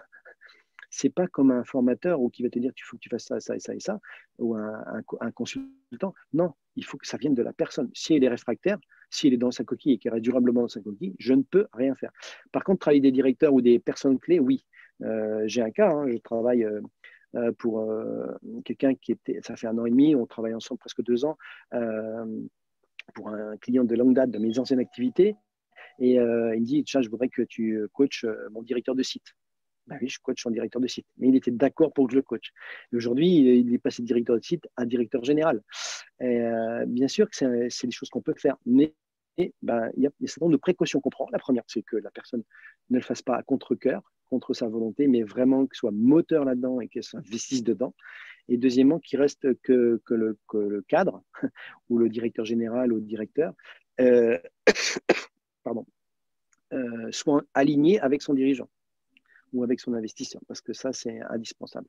C'est pas comme un formateur ou qui va te dire, il faut que tu fasses ça, ça et ça et ça, ou un consultant. Non, il faut que ça vienne de la personne. Si elle est réfractaire, s'il est dans sa coquille et qu'il reste durablement dans sa coquille, je ne peux rien faire. Par contre, travailler des directeurs ou des personnes clés, oui. J'ai un cas, hein, je travaille pour quelqu'un qui était, ça fait 1 an et demi, on travaille ensemble presque 2 ans, pour un client de longue date de mes anciennes activités. Et il me dit, tiens, je voudrais que tu coaches mon directeur de site. Ben oui, je coach son directeur de site. Mais il était d'accord pour que je le coach. Et aujourd'hui, il est passé de directeur de site à directeur général. Et, bien sûr que c'est des choses qu'on peut faire, mais ben, il y a un certain nombre de précautions qu'on prend. La première, c'est que la personne ne le fasse pas à contre-cœur, contre sa volonté, mais vraiment qu'il soit moteur là-dedans et qu'elle s'investisse dedans. Et deuxièmement, qu'il reste que le cadre ou le directeur général ou le directeur euh, pardon, soit aligné avec son dirigeant ou avec son investisseur, parce que ça, c'est indispensable.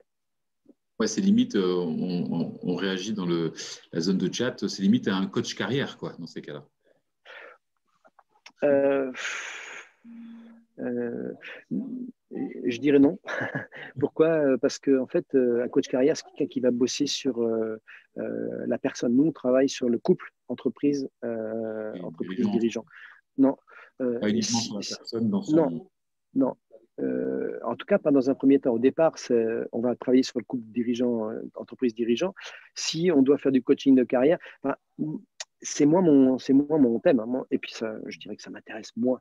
Ouais, c'est limite, on réagit dans la zone de chat, c'est limite à un coach carrière, quoi, dans ces cas-là. Euh, euh, je dirais non. Pourquoi? Parce que en fait, un coach carrière, c'est quelqu'un qui va bosser sur la personne. Nous, on travaille sur le couple Et dirigeant, entreprise-dirigeant. Non, pas uniquement sur la personne dans non, son. non. En tout cas, pas dans un premier temps. Au départ, on va travailler sur le couple dirigeant, entreprise-dirigeant. Si on doit faire du coaching de carrière, enfin, c'est moi mon thème, hein. Et puis, ça, je dirais que ça m'intéresse moins.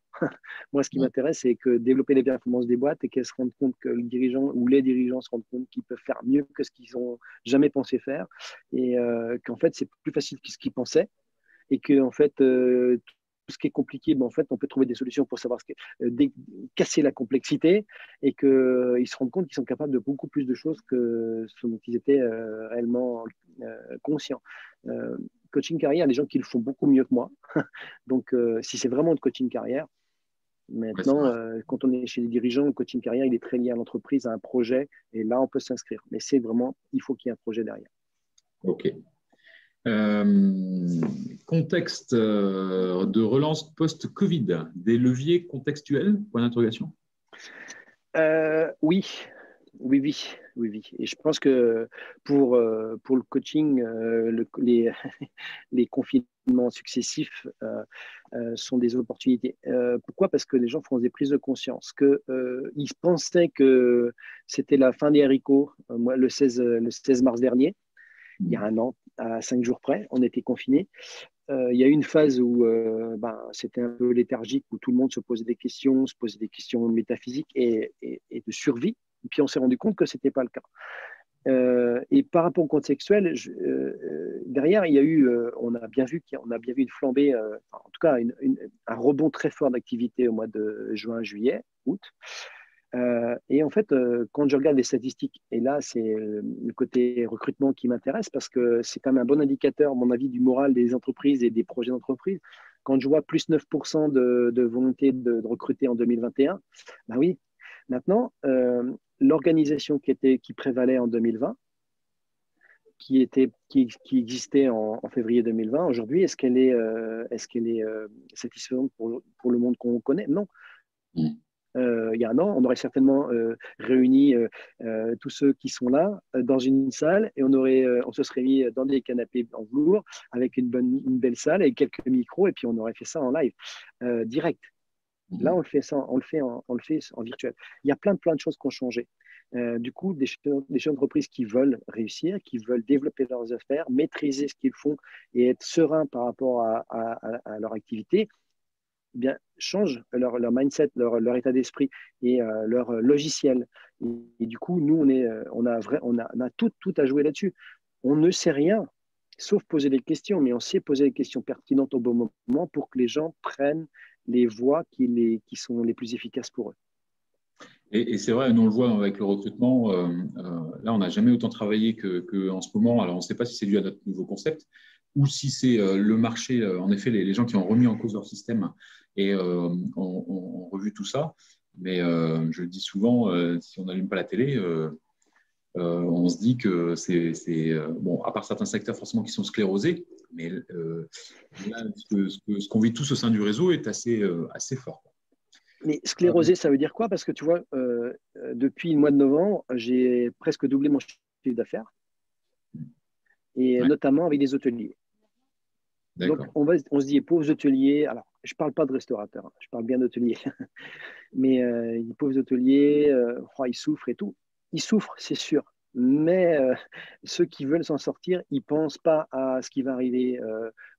Moi, ce qui Ouais. m'intéresse, c'est que développer les performances des boîtes et qu'elles se rendent compte que le dirigeant ou les dirigeants se rendent compte qu'ils peuvent faire mieux que ce qu'ils n'ont jamais pensé faire et qu'en fait, c'est plus facile que ce qu'ils pensaient et que en fait, tout ce qui est compliqué, ben, en fait, on peut trouver des solutions pour savoir casser la complexité et qu'ils se rendent compte qu'ils sont capables de beaucoup plus de choses que ce dont ils étaient réellement conscients. Coaching carrière, les gens qui le font beaucoup mieux que moi. Donc, si c'est vraiment de coaching carrière, Ouais, c'est maintenant, vrai. quand on est chez les dirigeants, le coaching carrière, il est très lié à l'entreprise, à un projet, et là, on peut s'inscrire. Mais c'est vraiment, il faut qu'il y ait un projet derrière. OK. Euh, Contexte de relance post-Covid, des leviers contextuels? Point d'interrogation. Oui, oui, oui, oui, oui. Et je pense que pour le coaching, les confinements successifs sont des opportunités. Pourquoi? Parce que les gens font des prises de conscience, ils pensaient que c'était la fin des haricots, moi, le 16 mars dernier, il y a 1 an, à 5 jours près, on était confinés. Il y a eu une phase où c'était un peu léthargique, où tout le monde se posait des questions métaphysiques et de survie. Et puis on s'est rendu compte que ce n'était pas le cas. Et par rapport au contextuel, derrière, il y a eu, on a bien vu une flambée, en tout cas un rebond très fort d'activité au mois de juin, juillet, août. Et en fait, quand je regarde les statistiques, et là, c'est le côté recrutement qui m'intéresse parce que c'est quand même un bon indicateur, à mon avis, du moral des entreprises et des projets d'entreprise. Quand je vois plus 9% de volonté de recruter en 2021, ben oui, maintenant, l'organisation qui prévalait en 2020, qui existait en février 2020, aujourd'hui, est-ce qu'elle est satisfaisante pour le monde qu'on connaît? Non. Mm. Il y a 1 an, on aurait certainement réuni tous ceux qui sont là dans une salle et on se serait mis dans des canapés en velours avec une belle salle et quelques micros et puis on aurait fait ça en live, direct. Là, on le fait ça, on le fait en virtuel. Il y a plein de choses qui ont changé. Du coup, des chefs d'entreprise qui veulent réussir, qui veulent développer leurs affaires, maîtriser ce qu'ils font et être sereins par rapport à leur activité, eh bien, changent leur mindset, leur état d'esprit et leur logiciel. Et du coup, nous, on a tout à jouer là-dessus. On ne sait rien, sauf poser des questions, mais on sait poser des questions pertinentes au bon moment pour que les gens prennent les voies qui sont les plus efficaces pour eux. Et c'est vrai, nous on le voit avec le recrutement. Là, on n'a jamais autant travaillé qu'en ce moment. Alors, on ne sait pas si c'est dû à notre nouveau concept ou si c'est le marché. En effet, les gens qui ont remis en cause leur système et ont revu tout ça. Mais je le dis souvent, si on n'allume pas la télé, on se dit que bon, à part certains secteurs forcément qui sont sclérosés, mais là, ce qu'on vit tous au sein du réseau est assez fort. Mais sclérosé, ça veut dire quoi? Parce que tu vois, depuis le mois de novembre, j'ai presque doublé mon chiffre d'affaires, et Ouais, notamment avec des hôteliers. Donc, d'accord. on se dit, pauvres hôteliers, alors je ne parle pas de restaurateurs, hein, je parle bien d'hôteliers, mais les pauvres hôteliers, ils souffrent et tout. Ils souffrent, c'est sûr, mais ceux qui veulent s'en sortir, ils ne pensent pas à ce qui va arriver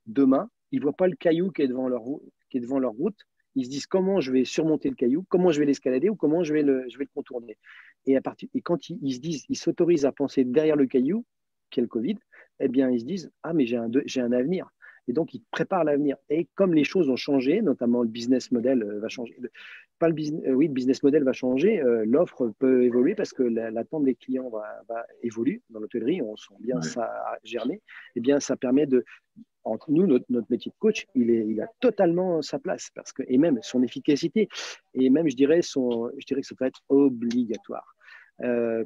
demain. Ils ne voient pas le caillou qui est devant leur route. Ils se disent comment je vais surmonter le caillou, comment je vais l'escalader ou comment je vais le contourner. Et quand ils se disent, ils s'autorisent à penser derrière le caillou, qui est le Covid, eh bien, ils se disent, ah, mais j'ai un avenir. Et donc, ils préparent l'avenir. Et comme les choses ont changé, notamment le business model va changer, pas le business, oui, le business model va changer, l'offre peut évoluer parce que l'attente des clients va évoluer. Dans l'hôtellerie, on sent bien Ouais. ça germer. Eh bien, ça permet entre nous, notre métier de coach, il a totalement sa place et même son efficacité. Et même, je dirais que ça peut être obligatoire. Que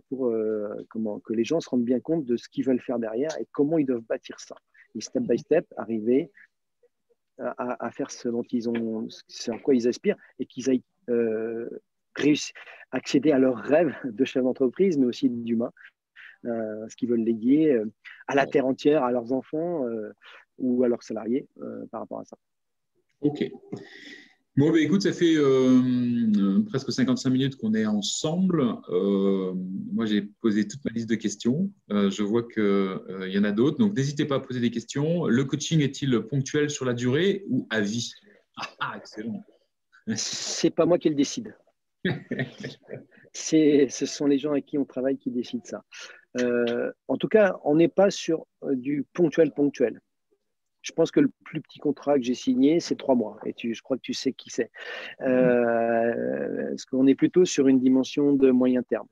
les gens se rendent bien compte de ce qu'ils veulent faire derrière et comment ils doivent bâtir ça. Et step by step, arriver à faire ce en quoi ils aspirent et qu'ils aillent réussir, accéder à leurs rêves de chef d'entreprise, mais aussi d'humain, ce qu'ils veulent léguer à la terre entière, à leurs enfants ou à leurs salariés par rapport à ça. Ok. Bon, bah, écoute, ça fait presque 55 minutes qu'on est ensemble. Moi, j'ai posé toute ma liste de questions. Je vois qu'il y en a d'autres. Donc, n'hésitez pas à poser des questions. Le coaching est-il ponctuel sur la durée ou à vie? Ah, excellent. C'est pas moi qui le décide. Ce sont les gens avec qui on travaille qui décident ça. En tout cas, on n'est pas sur du ponctuel. Je pense que le plus petit contrat que j'ai signé, c'est 3 mois. Et je crois que tu sais qui c'est. Parce qu'on est plutôt sur une dimension de moyen terme.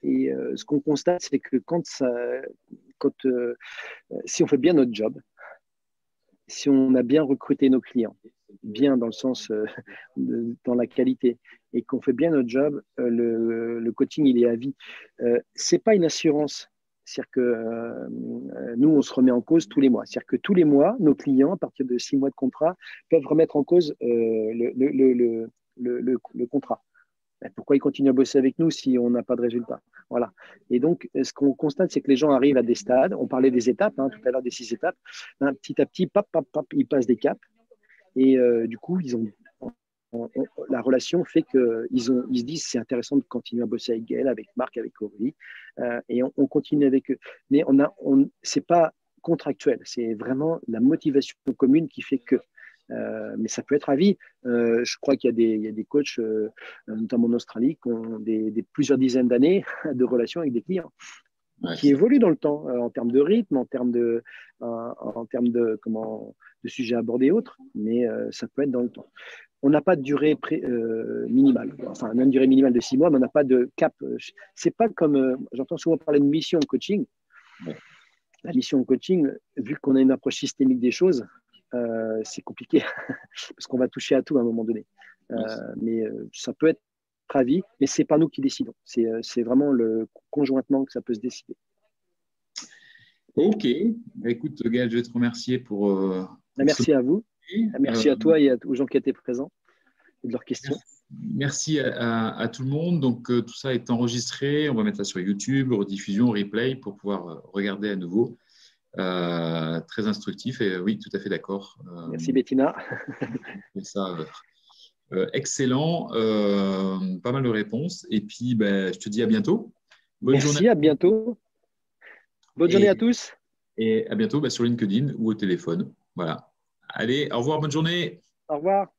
Et ce qu'on constate, c'est que si on fait bien notre job, si on a bien recruté nos clients, bien dans le sens dans la qualité, et qu'on fait bien notre job, le coaching, il est à vie. C'est pas une assurance. C'est-à-dire que nous, on se remet en cause tous les mois. C'est-à-dire que tous les mois, nos clients, à partir de 6 mois de contrat, peuvent remettre en cause le contrat. Pourquoi ils continuent à bosser avec nous si on n'a pas de résultat? Voilà. Et donc, ce qu'on constate, c'est que les gens arrivent à des stades. On parlait des étapes, tout à l'heure des 6 étapes. Petit à petit, ils passent des caps. Et du coup, la relation fait qu'ils se disent c'est intéressant de continuer à bosser avec Gaël, avec Marc, avec Aurélie. Et on continue avec eux. Mais c'est pas contractuel. C'est vraiment la motivation commune qui fait que. Mais ça peut être à vie. Je crois qu'il y a des coachs, notamment en Australie, qui ont plusieurs dizaines d'années de relations avec des clients Ouais, qui évoluent dans le temps, en termes de rythme, en termes de sujets abordés et autres, mais ça peut être dans le temps. On n'a pas de durée minimale. Enfin, on a une durée minimale de 6 mois, mais on n'a pas de cap. C'est pas comme, j'entends souvent parler de mission coaching. ouais. La mission coaching, vu qu'on a une approche systémique des choses, c'est compliqué parce qu'on va toucher à tout à un moment donné. Mais ça peut être à vie, mais c'est pas nous qui décidons. C'est vraiment conjointement que ça peut se décider. Ok. Bah, écoute, Gaël, je vais te remercier pour ce Merci à vous. Merci à euh, toi et aux gens qui étaient présents et de leurs questions. merci à tout le monde. Donc, tout ça est enregistré. On va mettre ça sur YouTube, rediffusion, replay pour pouvoir regarder à nouveau. Très instructif et oui, tout à fait d'accord. Merci Bettina. Ça, excellent. Pas mal de réponses. Et puis, ben, je te dis à bientôt. Bonne journée Merci, à bientôt. Bonne journée à et, tous. et à bientôt ben, sur LinkedIn ou au téléphone. Voilà. Allez, au revoir, bonne journée. Au revoir.